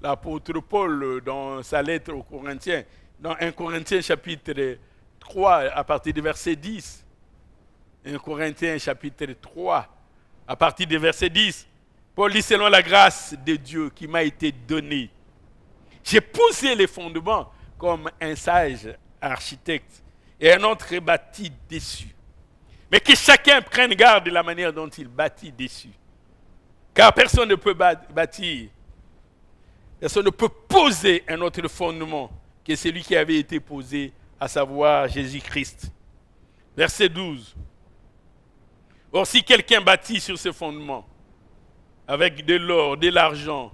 l'apôtre Paul dans sa lettre aux Corinthiens, dans 1 Corinthiens chapitre 3 à partir du verset 10. 1 Corinthiens chapitre 3 à partir du verset 10. Paul dit, selon la grâce de Dieu qui m'a été donnée, j'ai posé les fondements comme un sage architecte et un autre bâtit dessus. Mais que chacun prenne garde de la manière dont il bâtit dessus. Car personne ne peut bâtir, personne ne peut poser un autre fondement que celui qui avait été posé, à savoir Jésus-Christ. Verset 12. Or, si quelqu'un bâtit sur ce fondement, avec de l'or, de l'argent,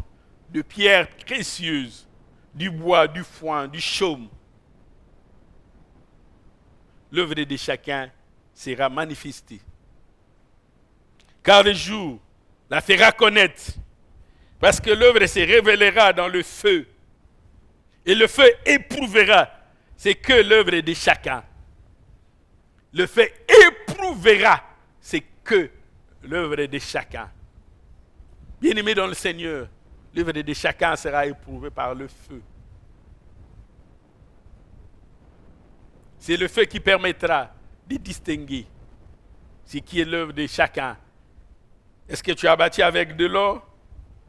de pierres précieuses, du bois, du foin, du chaume, l'œuvre de chacun sera manifestée. Car le jour la fera connaître, parce que l'œuvre se révélera dans le feu, et le feu éprouvera c'est que l'œuvre de chacun. Le feu éprouvera c'est que l'œuvre de chacun. Bien-aimé dans le Seigneur, l'œuvre de chacun sera éprouvée par le feu. C'est le feu qui permettra de distinguer ce qui est l'œuvre de chacun. Est-ce que tu as bâti avec de l'or,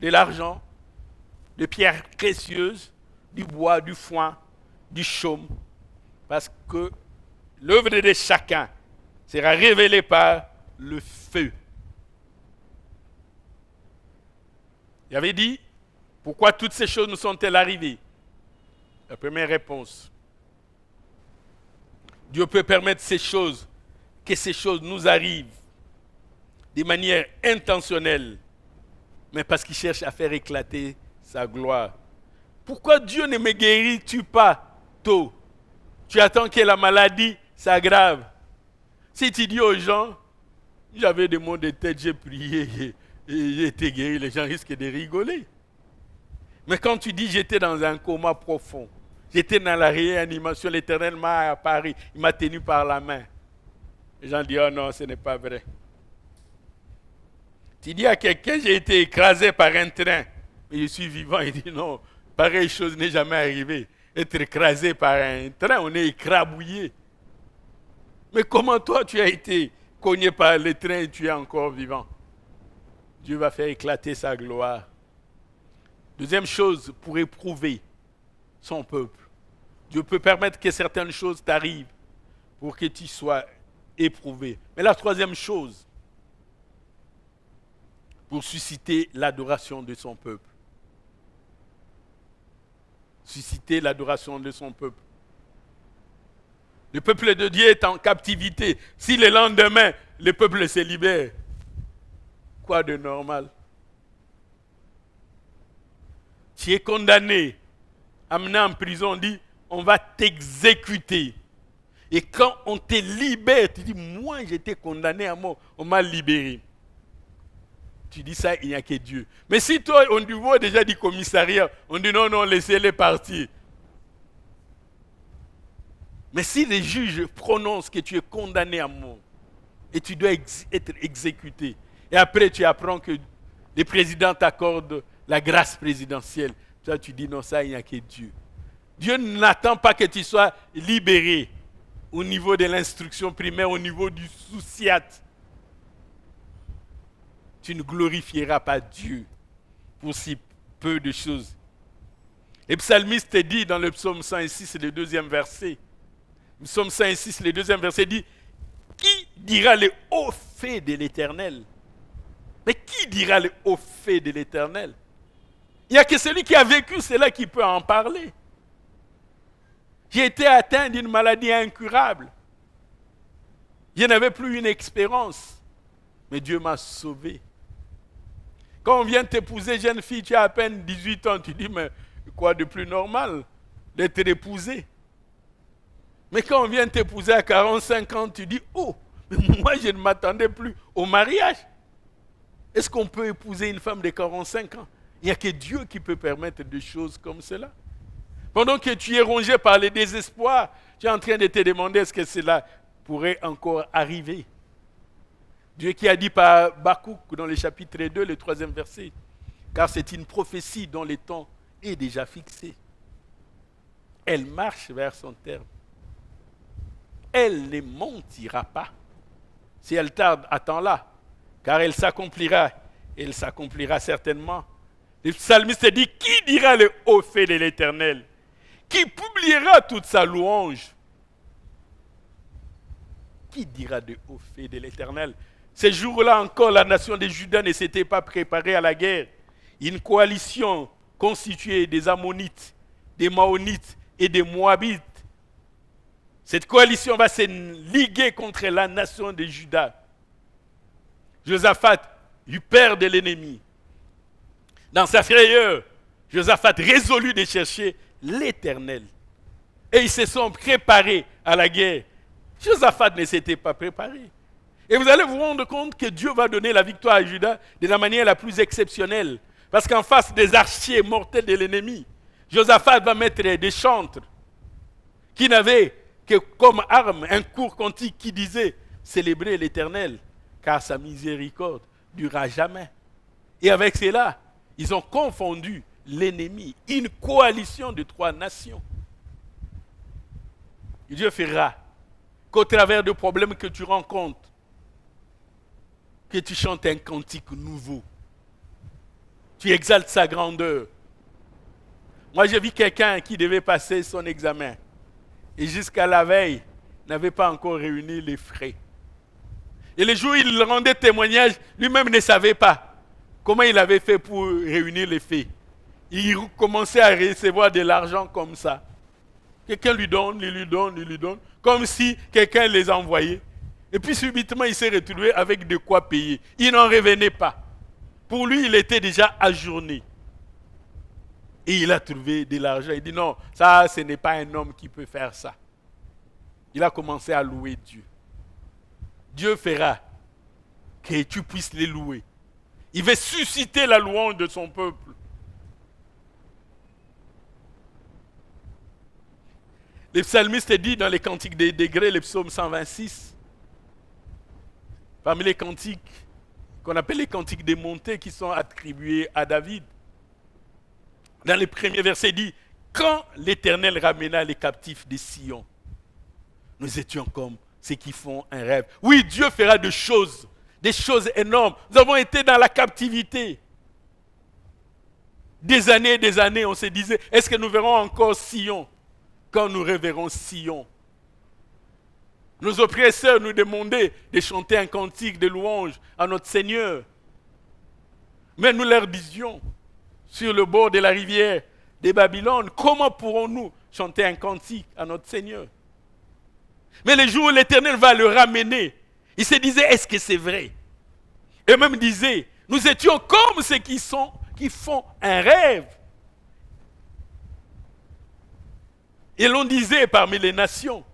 de l'argent, de pierres précieuses, du bois, du foin, du chaume? Parce que l'œuvre de chacun sera révélée par le feu. Il avait dit, pourquoi toutes ces choses nous sont-elles arrivées? La première réponse, Dieu peut permettre que ces choses nous arrivent de manière intentionnelle, mais parce qu'il cherche à faire éclater sa gloire. Pourquoi Dieu ne me guérit-tu pas tôt? Tu attends que la maladie s'aggrave. Si tu dis aux gens, j'avais des maux de tête, j'ai prié et j'ai été guéri, les gens risquent de rigoler. Mais quand tu dis j'étais dans un coma profond, j'étais dans la réanimation, l'Éternel m'a apparu, il m'a tenu par la main. Les gens disent, oh non, ce n'est pas vrai. Tu dis à quelqu'un, j'ai été écrasé par un train, mais je suis vivant. Il dit, non, pareille chose n'est jamais arrivée. Être écrasé par un train, on est écrabouillé. Mais comment toi, tu as été cogné par le train et tu es encore vivant? Dieu va faire éclater sa gloire. Deuxième chose, pour éprouver son peuple. Dieu peut permettre que certaines choses t'arrivent pour que tu sois éprouvé. Mais la troisième chose, pour susciter l'adoration de son peuple. Susciter l'adoration de son peuple. Le peuple de Dieu est en captivité. Si le lendemain, le peuple se libère, quoi de normal? Tu es condamné, amené en prison, on dit, on va t'exécuter. Et quand on te libère, tu dis, moi j'étais condamné à mort, on m'a libéré. Tu dis ça, il n'y a que Dieu. Mais si toi, on te voit déjà du commissariat, on dit non, laissez-les partir. Mais si les juges prononcent que tu es condamné à mort, et tu dois être exécuté, et après tu apprends que le président t'accorde la grâce présidentielle, toi tu dis non, ça, il n'y a que Dieu. Dieu n'attend pas que tu sois libéré au niveau de l'instruction primaire, au niveau du souciat. Tu ne glorifieras pas Dieu pour si peu de choses. Le psalmiste dit dans le psaume 106, le deuxième verset, le psaume 106, le deuxième verset dit, qui dira le haut fait de l'Éternel? Mais qui dira le haut fait de l'Éternel? Il n'y a que celui qui a vécu cela qui peut en parler. J'ai été atteint d'une maladie incurable. Je n'avais plus une expérience, mais Dieu m'a sauvé. Quand on vient t'épouser, jeune fille, tu as à peine 18 ans, tu dis, mais quoi de plus normal d'être épousé? Mais quand on vient t'épouser à 45 ans, tu dis, oh, mais moi je ne m'attendais plus au mariage. Est-ce qu'on peut épouser une femme de 45 ans? Il n'y a que Dieu qui peut permettre des choses comme cela. Pendant que tu es rongé par le désespoir, tu es en train de te demander est-ce que cela pourrait encore arriver. Dieu qui a dit par Bakouk dans le chapitre 2, le 3e verset, car c'est une prophétie dont le temps est déjà fixé. Elle marche vers son terme. Elle ne mentira pas. Si elle tarde, attends-la, car elle s'accomplira certainement. Le psalmiste dit, qui dira le haut fait de l'Éternel? Qui publiera toute sa louange? Qui dira de haut fait de l'Éternel? Ces jours-là encore, la nation de Juda ne s'était pas préparée à la guerre. Une coalition constituée des Ammonites, des Maonites et des Moabites. Cette coalition va se liguer contre la nation de Juda. Josaphat eut peur de l'ennemi. Dans sa frayeur, Josaphat résolut de chercher l'Éternel. Et ils se sont préparés à la guerre. Josaphat ne s'était pas préparé. Et vous allez vous rendre compte que Dieu va donner la victoire à Juda de la manière la plus exceptionnelle. Parce qu'en face des archers mortels de l'ennemi, Josaphat va mettre des chantres qui n'avaient que comme arme un court cantique qui disait « Célébrez l'Éternel, car sa miséricorde durera jamais ». Et avec cela, ils ont confondu l'ennemi, une coalition de 3 nations. Dieu fera qu'au travers des problèmes que tu rencontres, que tu chantes un cantique nouveau. Tu exaltes sa grandeur. Moi, j'ai vu quelqu'un qui devait passer son examen et jusqu'à la veille, n'avait pas encore réuni les frais. Et le jour où il rendait témoignage, lui-même ne savait pas comment il avait fait pour réunir les faits. Il commençait à recevoir de l'argent comme ça. Quelqu'un lui donne, il lui donne, il lui donne, comme si quelqu'un les envoyait. Et puis subitement, il s'est retrouvé avec de quoi payer. Il n'en revenait pas. Pour lui, il était déjà ajourné. Et il a trouvé de l'argent. Il dit non, ça, ce n'est pas un homme qui peut faire ça. Il a commencé à louer Dieu. Dieu fera que tu puisses les louer. Il veut susciter la louange de son peuple. Le psalmiste dit dans les cantiques des degrés, le psaume 126, parmi les cantiques qu'on appelle les cantiques des montées qui sont attribués à David, dans les premiers versets, il dit « Quand l'Éternel ramena les captifs de Sion, nous étions comme ceux qui font un rêve. » Oui, Dieu fera des choses énormes. Nous avons été dans la captivité. Des années, on se disait, est-ce que nous verrons encore Sion? Quand nous reverrons Sion. Nos oppresseurs nous demandaient de chanter un cantique de louange à notre Seigneur. Mais nous leur disions, sur le bord de la rivière de Babylone, comment pourrons-nous chanter un cantique à notre Seigneur? Mais le jour où l'Éternel va le ramener, il se disait, est-ce que c'est vrai? Et même disait, nous étions comme ceux qui font un rêve. Et l'on disait parmi les nations,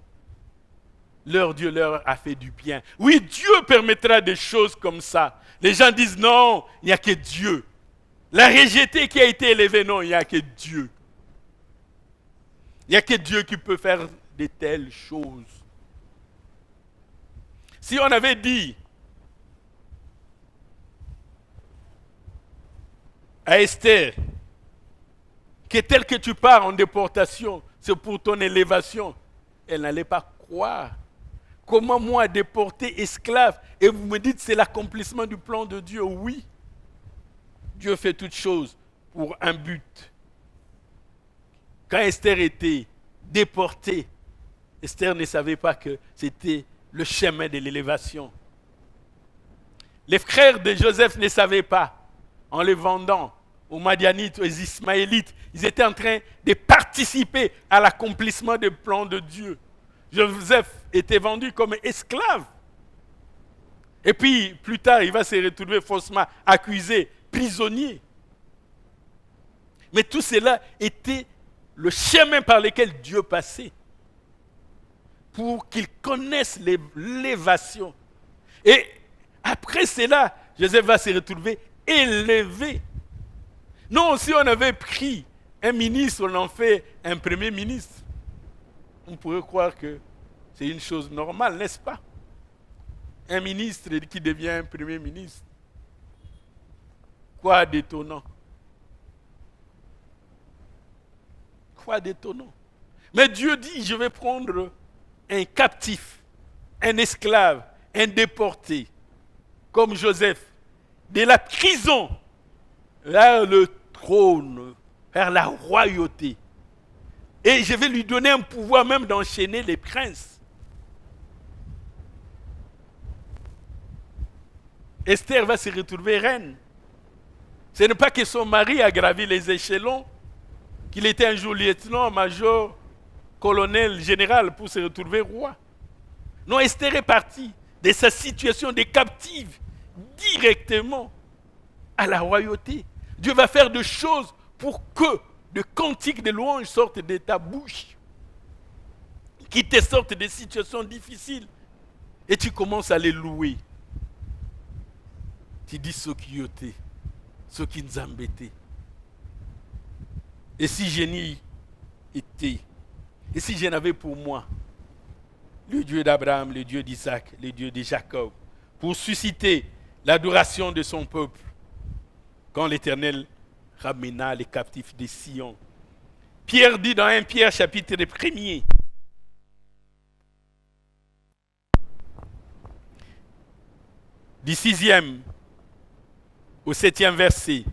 leur Dieu leur a fait du bien. Oui, Dieu permettra des choses comme ça. Les gens disent non, il n'y a que Dieu. La rejetée qui a été élevée, non, il n'y a que Dieu. Il n'y a que Dieu qui peut faire de telles choses. Si on avait dit à Esther que tel que tu pars en déportation, c'est pour ton élévation, elle n'allait pas croire. Comment moi déporter esclave? Et vous me dites c'est l'accomplissement du plan de Dieu. Oui. Dieu fait toutes choses pour un but. Quand Esther était déportée, Esther ne savait pas que c'était le chemin de l'élévation. Les frères de Joseph ne savaient pas, en les vendant aux Madianites, aux Ismaélites, ils étaient en train de participer à l'accomplissement du plan de Dieu. Joseph était vendu comme esclave. Et puis, plus tard, il va se retrouver faussement accusé, prisonnier. Mais tout cela était le chemin par lequel Dieu passait pour qu'ils connaissent l'élévation. Et après cela, Joseph va se retrouver élevé. Non, si on avait pris un ministre, on en fait un premier ministre. On pourrait croire que c'est une chose normale, n'est-ce pas? Un ministre qui devient un premier ministre. Quoi d'étonnant? Quoi d'étonnant? Mais Dieu dit, je vais prendre un captif, un esclave, un déporté, comme Joseph, de la prison vers le trône, vers la royauté. Et je vais lui donner un pouvoir même d'enchaîner les princes. Esther va se retrouver reine. Ce n'est pas que son mari a gravi les échelons, qu'il était un jour lieutenant, major, colonel, général pour se retrouver roi. Non, Esther est partie de sa situation de captive directement à la royauté. Dieu va faire des choses pour que de cantiques de louanges sortent de ta bouche, qui te sortent des situations difficiles. Et tu commences à les louer. Tu dis ce qui était, ce qui nous embêtait. Et si je n'y étais, et si je n'avais pour moi le Dieu d'Abraham, le Dieu d'Isaac, le Dieu de Jacob, pour susciter l'adoration de son peuple, quand l'Éternel ramena les captifs de Sion. Pierre dit dans 1 Pierre chapitre 1er, du 6e au 7e verset,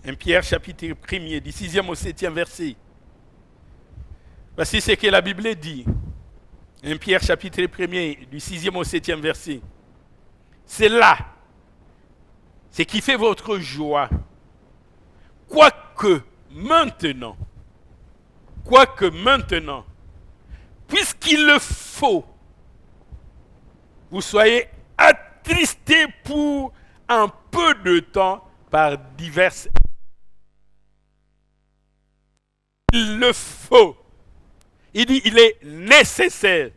1 Pierre chapitre 1er, du 6e au 7e verset, voici ce que la Bible dit. 1 Pierre chapitre 1er, du 6e au 7e verset. C'est là ce qui fait votre joie. Quoique maintenant, puisqu'il le faut, vous soyez attristés pour un peu de temps par diverses. Il le faut. Il dit il est nécessaire.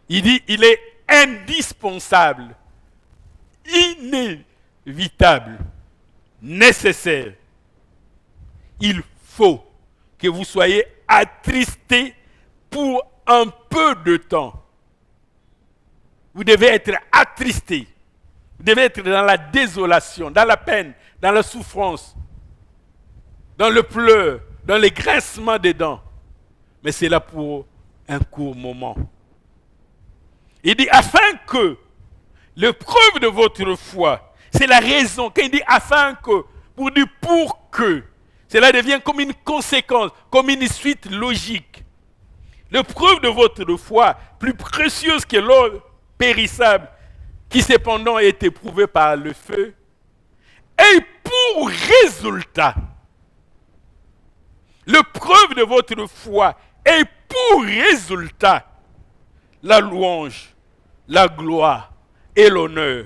Il dit il est indispensable, inévitable, nécessaire. Il faut que vous soyez attristés pour un peu de temps. Vous devez être attristés. Vous devez être dans la désolation, dans la peine, dans la souffrance, dans le pleur, dans les grincements des dents. Mais c'est là pour un court moment. Il dit afin que l'épreuve de votre foi, c'est la raison. Quand il dit afin que, pour que, cela devient comme une conséquence, comme une suite logique. L'épreuve de votre foi, plus précieuse que l'or périssable, qui cependant est éprouvée par le feu, et pour résultat, l'épreuve de votre foi, et pour résultat, la louange, la gloire et l'honneur,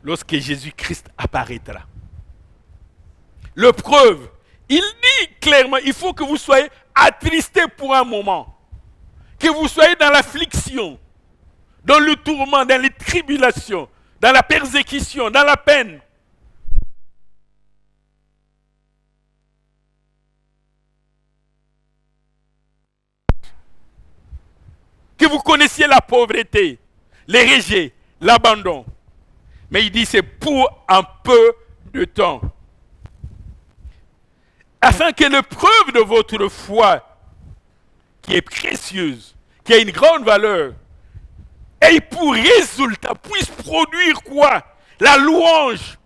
lorsque Jésus-Christ apparaîtra. L'épreuve, il dit clairement, il faut que vous soyez attristés pour un moment, que vous soyez dans l'affliction, dans le tourment, dans les tribulations, dans la persécution, dans la peine. Que vous connaissiez la pauvreté, les rejets, l'abandon. Mais il dit c'est pour un peu de temps. Afin que l'épreuve de votre foi, qui est précieuse, qui a une grande valeur, et pour résultat, puisse produire quoi? La louange.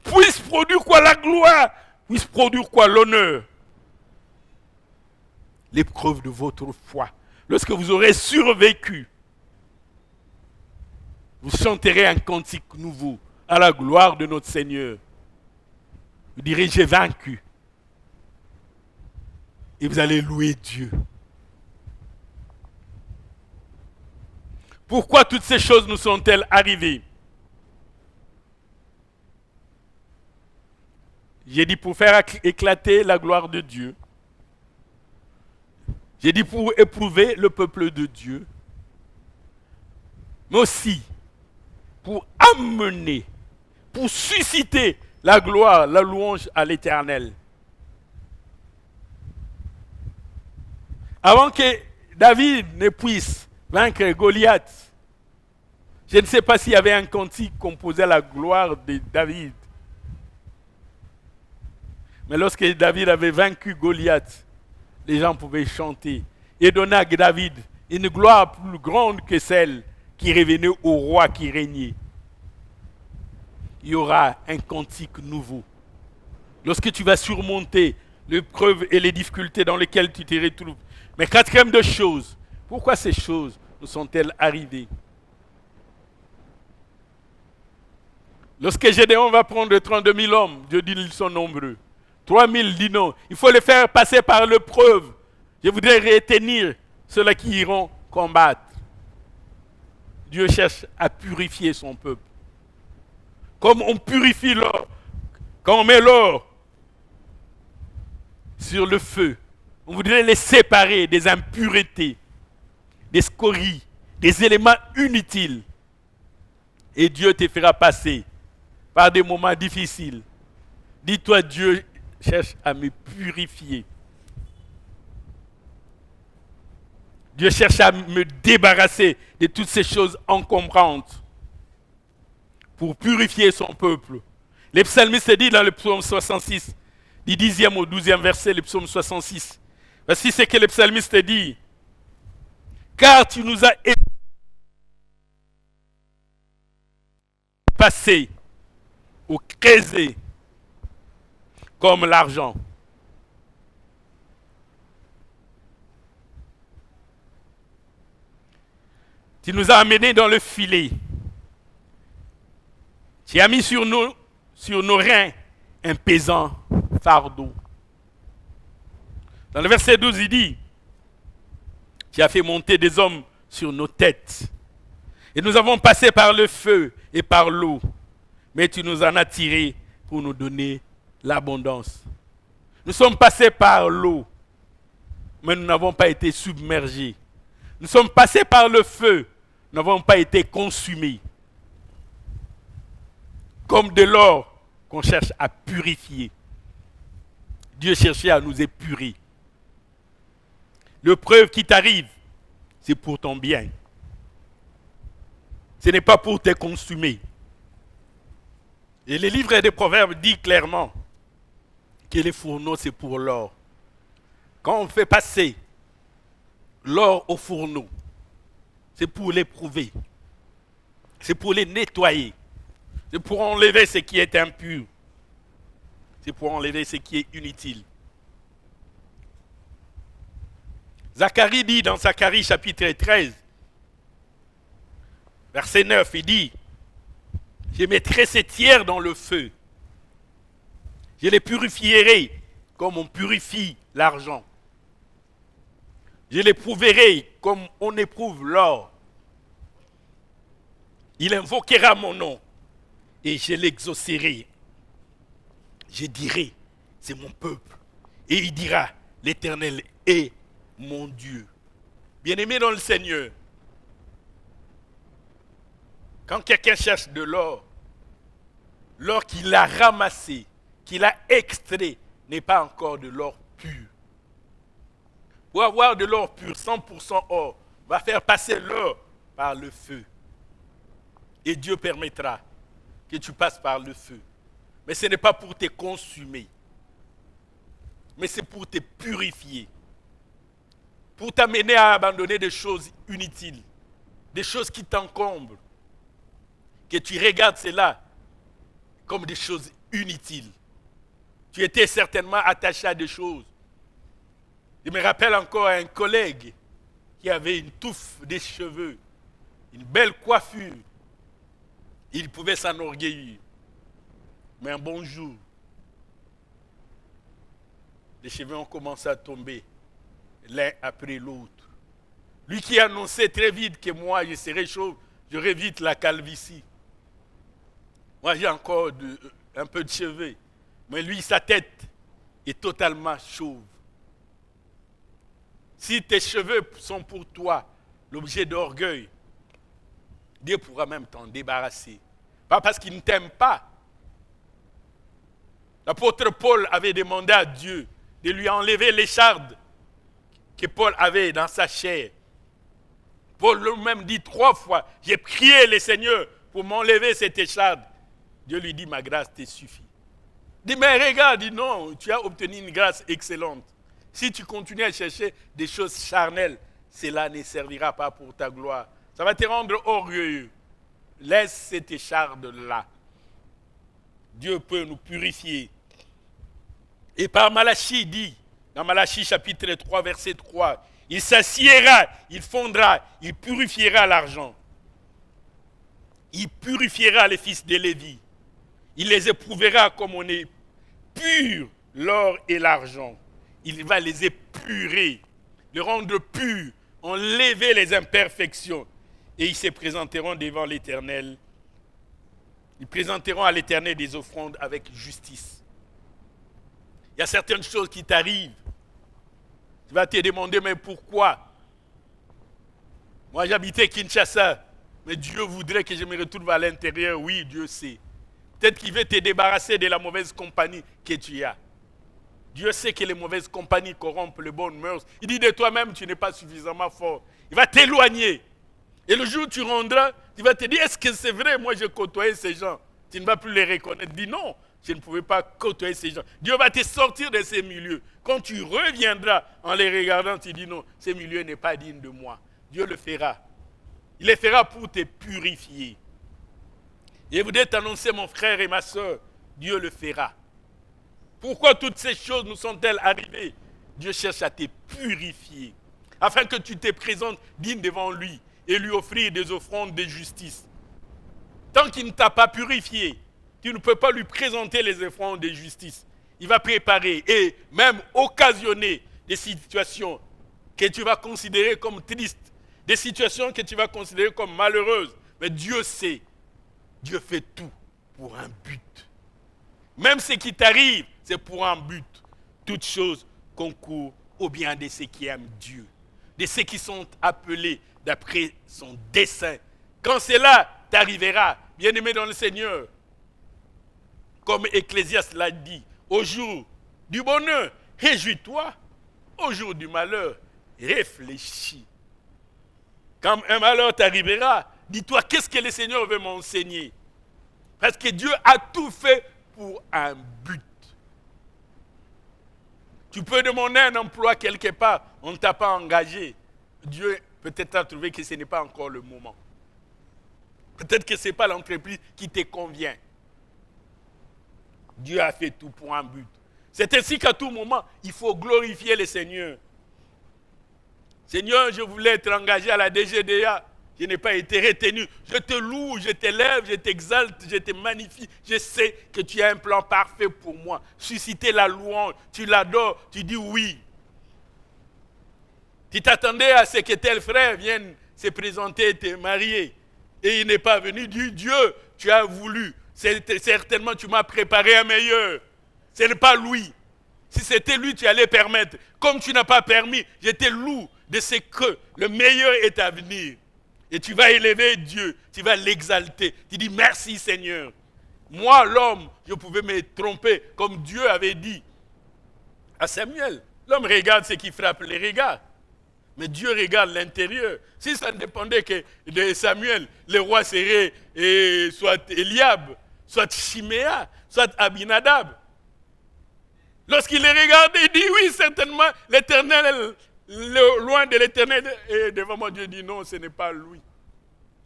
Puisse produire quoi? La gloire. Puisse produire quoi? L'honneur. L'épreuve de votre foi. Lorsque vous aurez survécu, vous chanterez un cantique nouveau à la gloire de notre Seigneur. Vous direz, j'ai vaincu. Et vous allez louer Dieu. Pourquoi toutes ces choses nous sont-elles arrivées? J'ai dit pour faire éclater la gloire de Dieu. J'ai dit pour éprouver le peuple de Dieu. Mais aussi pour amener, pour susciter la gloire, la louange à l'Éternel. Avant que David ne puisse vaincre Goliath, je ne sais pas s'il y avait un cantique composé à la gloire de David. Mais lorsque David avait vaincu Goliath, les gens pouvaient chanter et donner à David une gloire plus grande que celle qui revenait au roi qui régnait. Il y aura un cantique nouveau. Lorsque tu vas surmonter l'épreuve et les difficultés dans lesquelles tu te retrouves. Mais quatrième de choses, pourquoi ces choses nous sont-elles arrivées? Lorsque Gédéon va prendre 32 000 hommes, Dieu dit qu'ils sont nombreux. 3 000 dit non. Il faut les faire passer par l'épreuve. Je voudrais retenir ceux-là qui iront combattre. Dieu cherche à purifier son peuple. Comme on purifie l'or, quand on met l'or sur le feu, on voudrait les séparer des impuretés, des scories, des éléments inutiles. Et Dieu te fera passer par des moments difficiles. Dis-toi, Dieu cherche à me purifier. Dieu cherche à me débarrasser de toutes ces choses encombrantes pour purifier son peuple. Le psalmiste dit dans le psaume 66, du 10e au 12e verset, le psaume 66. Voici ce que le psalmiste dit. Car tu nous as passé ou crésé comme l'argent. Tu nous as amenés dans le filet. Tu as mis sur nos reins un pesant fardeau. Dans le verset 12, il dit, tu as fait monter des hommes sur nos têtes. Et nous avons passé par le feu et par l'eau. Mais tu nous en as tirés pour nous donner l'abondance. Nous sommes passés par l'eau, mais nous n'avons pas été submergés. Nous sommes passés par le feu, nous n'avons pas été consumés. Comme de l'or qu'on cherche à purifier. Dieu cherchait à nous épurer. L'épreuve qui t'arrive, c'est pour ton bien. Ce n'est pas pour te consumer. Et le livre des Proverbes dit clairement que les fourneaux, c'est pour l'or. Quand on fait passer l'or au fourneau, c'est pour l'éprouver. C'est pour les nettoyer. C'est pour enlever ce qui est impur. C'est pour enlever ce qui est inutile. Zacharie dit dans Zacharie chapitre 13, verset 9, il dit, je mettrai ces tiers dans le feu. Je les purifierai comme on purifie l'argent. Je les prouverai comme on éprouve l'or. Il invoquera mon nom et je l'exaucerai. Je dirai, c'est mon peuple. Et il dira, l'Éternel est mon Dieu. Bien-aimé dans le Seigneur, quand quelqu'un cherche de l'or, l'or qu'il a ramassé, qu'il a extrait, n'est pas encore de l'or pur. Pour avoir de l'or pur, 100% or, va faire passer l'or par le feu. Et Dieu permettra que tu passes par le feu. Mais ce n'est pas pour te consumer, mais c'est pour te purifier. Pour t'amener à abandonner des choses inutiles, des choses qui t'encombrent, que tu regardes cela comme des choses inutiles. Tu étais certainement attaché à des choses. Je me rappelle encore un collègue qui avait une touffe de cheveux, une belle coiffure. Il pouvait s'enorgueillir. Mais un bon jour, les cheveux ont commencé à tomber l'un après l'autre. Lui qui annonçait très vite que moi, je serais chauve, j'aurais vite la calvitie. Moi, j'ai encore un peu de cheveux. Mais lui, sa tête est totalement chauve. Si tes cheveux sont pour toi l'objet d'orgueil, Dieu pourra même t'en débarrasser. Pas parce qu'il ne t'aime pas. L'apôtre Paul avait demandé à Dieu de lui enlever l'écharde que Paul avait dans sa chair. Paul lui-même dit 3 fois, j'ai prié le Seigneur pour m'enlever cette écharde. Dieu lui dit, ma grâce te suffit. Il dit, mais regarde, il dit, non, tu as obtenu une grâce excellente. Si tu continues à chercher des choses charnelles, cela ne servira pas pour ta gloire. Ça va te rendre orgueilleux. Laisse cette écharde-là. Dieu peut nous purifier. Et par Malachie dit, dans Malachie chapitre 3, verset 3, il s'assiera, il fondra, il purifiera l'argent. Il purifiera les fils de Lévi. Il les éprouvera comme on est pur l'or et l'argent. Il va les épurer, les rendre purs, enlever les imperfections. et ils se présenteront devant l'Éternel. Ils présenteront à l'Éternel des offrandes avec justice. Il y a certaines choses qui t'arrivent. Tu vas te demander, mais pourquoi? Moi, j'habitais Kinshasa, mais Dieu voudrait que je me retrouve à l'intérieur. Oui, Dieu sait. Peut-être qu'il veut te débarrasser de la mauvaise compagnie que tu as. Dieu sait que les mauvaises compagnies corrompent les bonnes mœurs. Il dit de toi-même, tu n'es pas suffisamment fort. Il va t'éloigner. Et le jour où tu rendras, tu vas te dire, est-ce que c'est vrai, moi j'ai côtoyé ces gens? Tu ne vas plus les reconnaître. Dis non, je ne pouvais pas côtoyer ces gens. Dieu va te sortir de ces milieux. Quand tu reviendras en les regardant, tu dis non, ce milieu n'est pas digne de moi. Dieu le fera. Il le fera pour te purifier. Et je voudrais t'annoncer, mon frère et ma soeur, Dieu le fera. Pourquoi toutes ces choses nous sont-elles arrivées? Dieu cherche à te purifier, afin que tu te présentes digne devant lui et lui offrir des offrandes de justice. Tant qu'il ne t'a pas purifié, tu ne peux pas lui présenter les offrandes de justice. Il va préparer et même occasionner des situations que tu vas considérer comme tristes, des situations que tu vas considérer comme malheureuses. Mais Dieu sait, Dieu fait tout pour un but. Même ce qui t'arrive, c'est pour un but. Toutes choses concourent au bien de ceux qui aiment Dieu, de ceux qui sont appelés d'après son dessein. Quand cela t'arrivera, bien-aimé dans le Seigneur, comme Ecclésiaste l'a dit, au jour du bonheur, réjouis-toi. Au jour du malheur, réfléchis. Quand un malheur t'arrivera, dis-toi, qu'est-ce que le Seigneur veut m'enseigner? Parce que Dieu a tout fait pour un but. Tu peux demander un emploi quelque part, on ne t'a pas engagé. Dieu peut-être a trouvé que ce n'est pas encore le moment. Peut-être que ce n'est pas l'entreprise qui te convient. Dieu a fait tout pour un but. C'est ainsi qu'à tout moment, il faut glorifier le Seigneur. Seigneur, je voulais être engagé à la DGDA. Je n'ai pas été retenu. Je te loue, je t'élève, je t'exalte, je te magnifie. Je sais que tu as un plan parfait pour moi. Susciter la louange, tu l'adores, tu dis oui. Tu t'attendais à ce que tel frère vienne se présenter et te marier. Et il n'est pas venu. Dis Dieu, tu as voulu. Certainement, tu m'as préparé un meilleur. Ce n'est pas lui. Si c'était lui, tu allais permettre. Comme tu n'as pas permis, je te loue de ce que le meilleur est à venir. Et tu vas élever Dieu, tu vas l'exalter. Tu dis merci Seigneur. Moi, l'homme, je pouvais me tromper, comme Dieu avait dit à Samuel. L'homme regarde ce qui frappe les regards. Mais Dieu regarde l'intérieur. Si ça ne dépendait que de Samuel, le roi serait soit Eliab, soit Chiméa, soit Abinadab. Lorsqu'il les regardait, il dit oui, certainement, l'Éternel, loin de l'Éternel, et devant moi, Dieu dit non, ce n'est pas lui.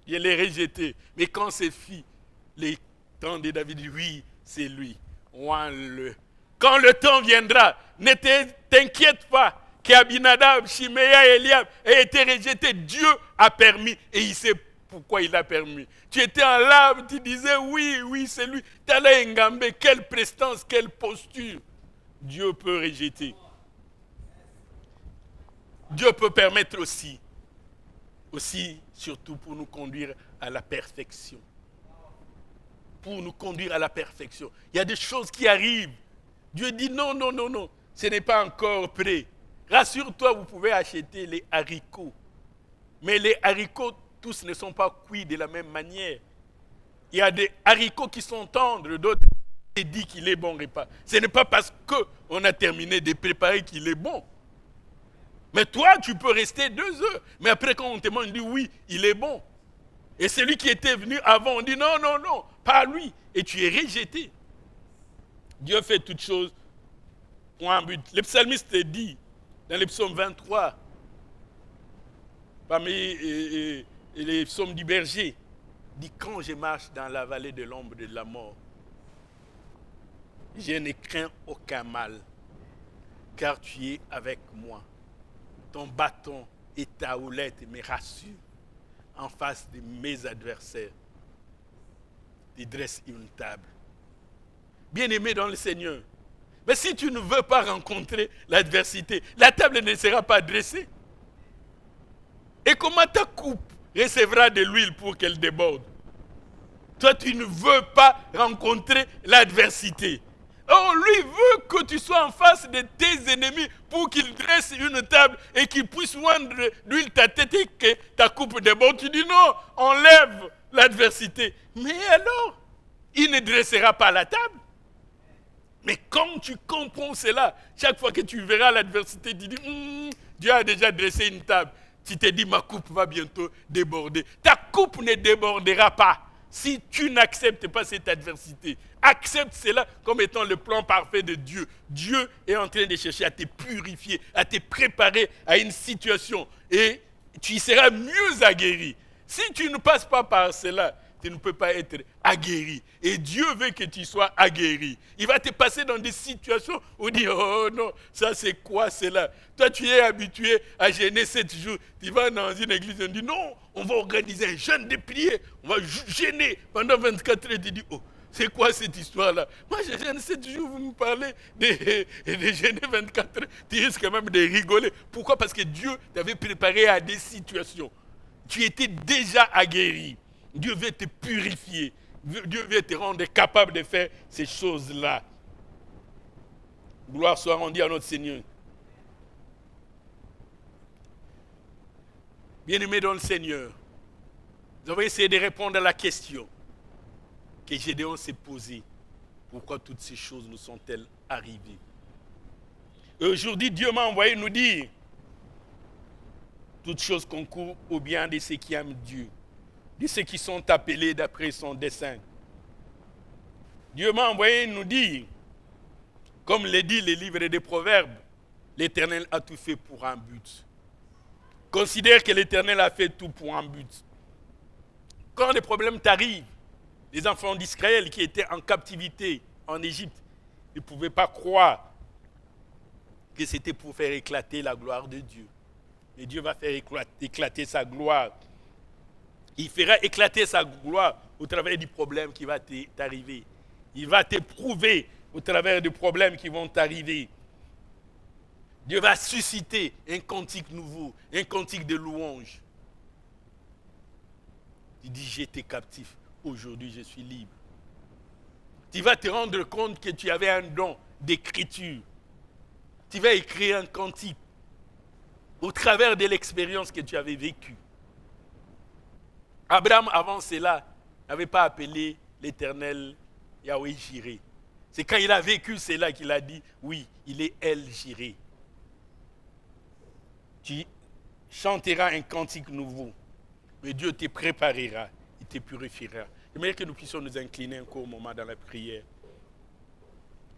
Il les rejeté. Mais quand c'est fit, les temps de David dit oui, c'est lui. Ouin-le. Quand le temps viendra, ne t'inquiète pas qu'Abinadab, Chiméa et Eliab aient été rejetés. Dieu a permis et il sait pourquoi il a permis. Tu étais en larmes, tu disais oui, oui, c'est lui. Tu allais engamber, quelle prestance, quelle posture. Dieu peut rejeter. Dieu peut permettre aussi, surtout pour nous conduire à la perfection. Pour nous conduire à la perfection. Il y a des choses qui arrivent. Dieu dit non, non, non, non, ce n'est pas encore prêt. Rassure-toi, vous pouvez acheter les haricots. Mais les haricots, tous ne sont pas cuits de la même manière. Il y a des haricots qui sont tendres, d'autres qui disent qu'il est bon repas. Ce n'est pas parce qu'on a terminé de préparer qu'il est bon. Mais toi, tu peux rester 2 heures. Mais après, quand on te mange, on dit oui, il est bon. Et celui qui était venu avant, on dit non, non, non, pas lui. Et tu es rejeté. Dieu fait toutes choses pour un but. Le psalmiste dit, dans le psaume 23, parmi les psaumes du berger, dit quand je marche dans la vallée de l'ombre de la mort, je ne crains aucun mal, car tu es avec moi. Ton bâton et ta houlette me rassurent en face de mes adversaires. Tu dresses une table. Bien-aimé dans le Seigneur. Mais si tu ne veux pas rencontrer l'adversité, la table ne sera pas dressée. Et comment ta coupe recevra de l'huile pour qu'elle déborde. Toi, tu ne veux pas rencontrer l'adversité. Oh, lui veut que tu sois en face de tes ennemis pour qu'il dresse une table et qu'il puisse oindre d'huile ta tête et que ta coupe déborde. Tu dis non, enlève l'adversité. Mais alors, il ne dressera pas la table. Mais quand tu comprends cela, chaque fois que tu verras l'adversité, tu dis, Dieu a déjà dressé une table. Tu te dis, ma coupe va bientôt déborder. Ta coupe ne débordera pas si tu n'acceptes pas cette adversité. Accepte cela comme étant le plan parfait de Dieu. Dieu est en train de chercher à te purifier, à te préparer à une situation. Et tu y seras mieux aguerri. Si tu ne passes pas par cela, tu ne peux pas être aguerri. Et Dieu veut que tu sois aguerri. Il va te passer dans des situations où tu dis, oh non, ça c'est quoi cela? Toi tu es habitué à jeûner 7 jours. Tu vas dans une église et on dit, non, on va organiser un jeûne de prière. On va jeûner pendant 24 heures. Tu dis, oh, c'est quoi cette histoire-là? Moi je jeûne 7 jours, vous me parlez de jeûner 24 heures. Tu risques même de rigoler. Pourquoi? Parce que Dieu t'avait préparé à des situations. Tu étais déjà aguerri. Dieu veut te purifier. Dieu veut te rendre capable de faire ces choses-là. Gloire soit rendue à notre Seigneur. Bien-aimés dans le Seigneur, nous avons essayé de répondre à la question que Gédéon s'est posée. Pourquoi toutes ces choses nous sont-elles arrivées? Et aujourd'hui, Dieu m'a envoyé nous dire toutes choses concourent au bien de ceux qui aiment Dieu, de ceux qui sont appelés d'après son dessein. Dieu m'a envoyé nous dire, comme le dit le livre des Proverbes, l'Éternel a tout fait pour un but. Considère que l'Éternel a fait tout pour un but. Quand les problèmes t'arrivent, les enfants d'Israël qui étaient en captivité en Égypte, ils ne pouvaient pas croire que c'était pour faire éclater la gloire de Dieu. Et Dieu va faire éclater sa gloire. Il fera éclater sa gloire au travers du problème qui va t'arriver. Il va t'éprouver au travers des problèmes qui vont t'arriver. Dieu va susciter un cantique nouveau, un cantique de louange. Il dit, j'étais captif, aujourd'hui je suis libre. Tu vas te rendre compte que tu avais un don d'écriture. Tu vas écrire un cantique au travers de l'expérience que tu avais vécue. Abraham, avant cela, n'avait pas appelé l'Éternel Yahweh Jireh. C'est quand il a vécu cela qu'il a dit, oui, il est El Jireh. Tu chanteras un cantique nouveau, mais Dieu te préparera, il te purifiera. J'aimerais que nous puissions nous incliner un court moment dans la prière.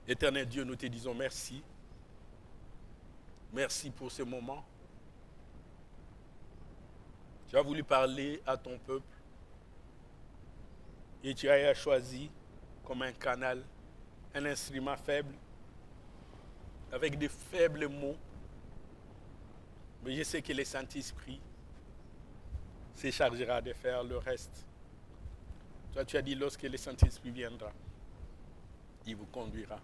Éternel Dieu, nous te disons merci. Merci pour ce moment. Tu as voulu parler à ton peuple et tu as choisi comme un canal, un instrument faible, avec des faibles mots. Mais je sais que le Saint-Esprit se chargera de faire le reste. Toi, tu as dit lorsque le Saint-Esprit viendra, il vous conduira.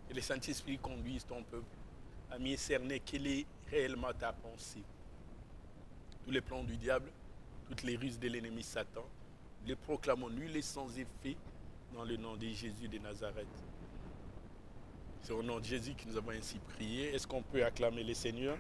Et le Saint-Esprit conduise ton peuple à mieux cerner quelle est réellement ta pensée. Tous les plans du diable, toutes les ruses de l'ennemi Satan, les proclamons nuls et sans effet dans le nom de Jésus de Nazareth. C'est au nom de Jésus que nous avons ainsi prié. Est-ce qu'on peut acclamer le Seigneur?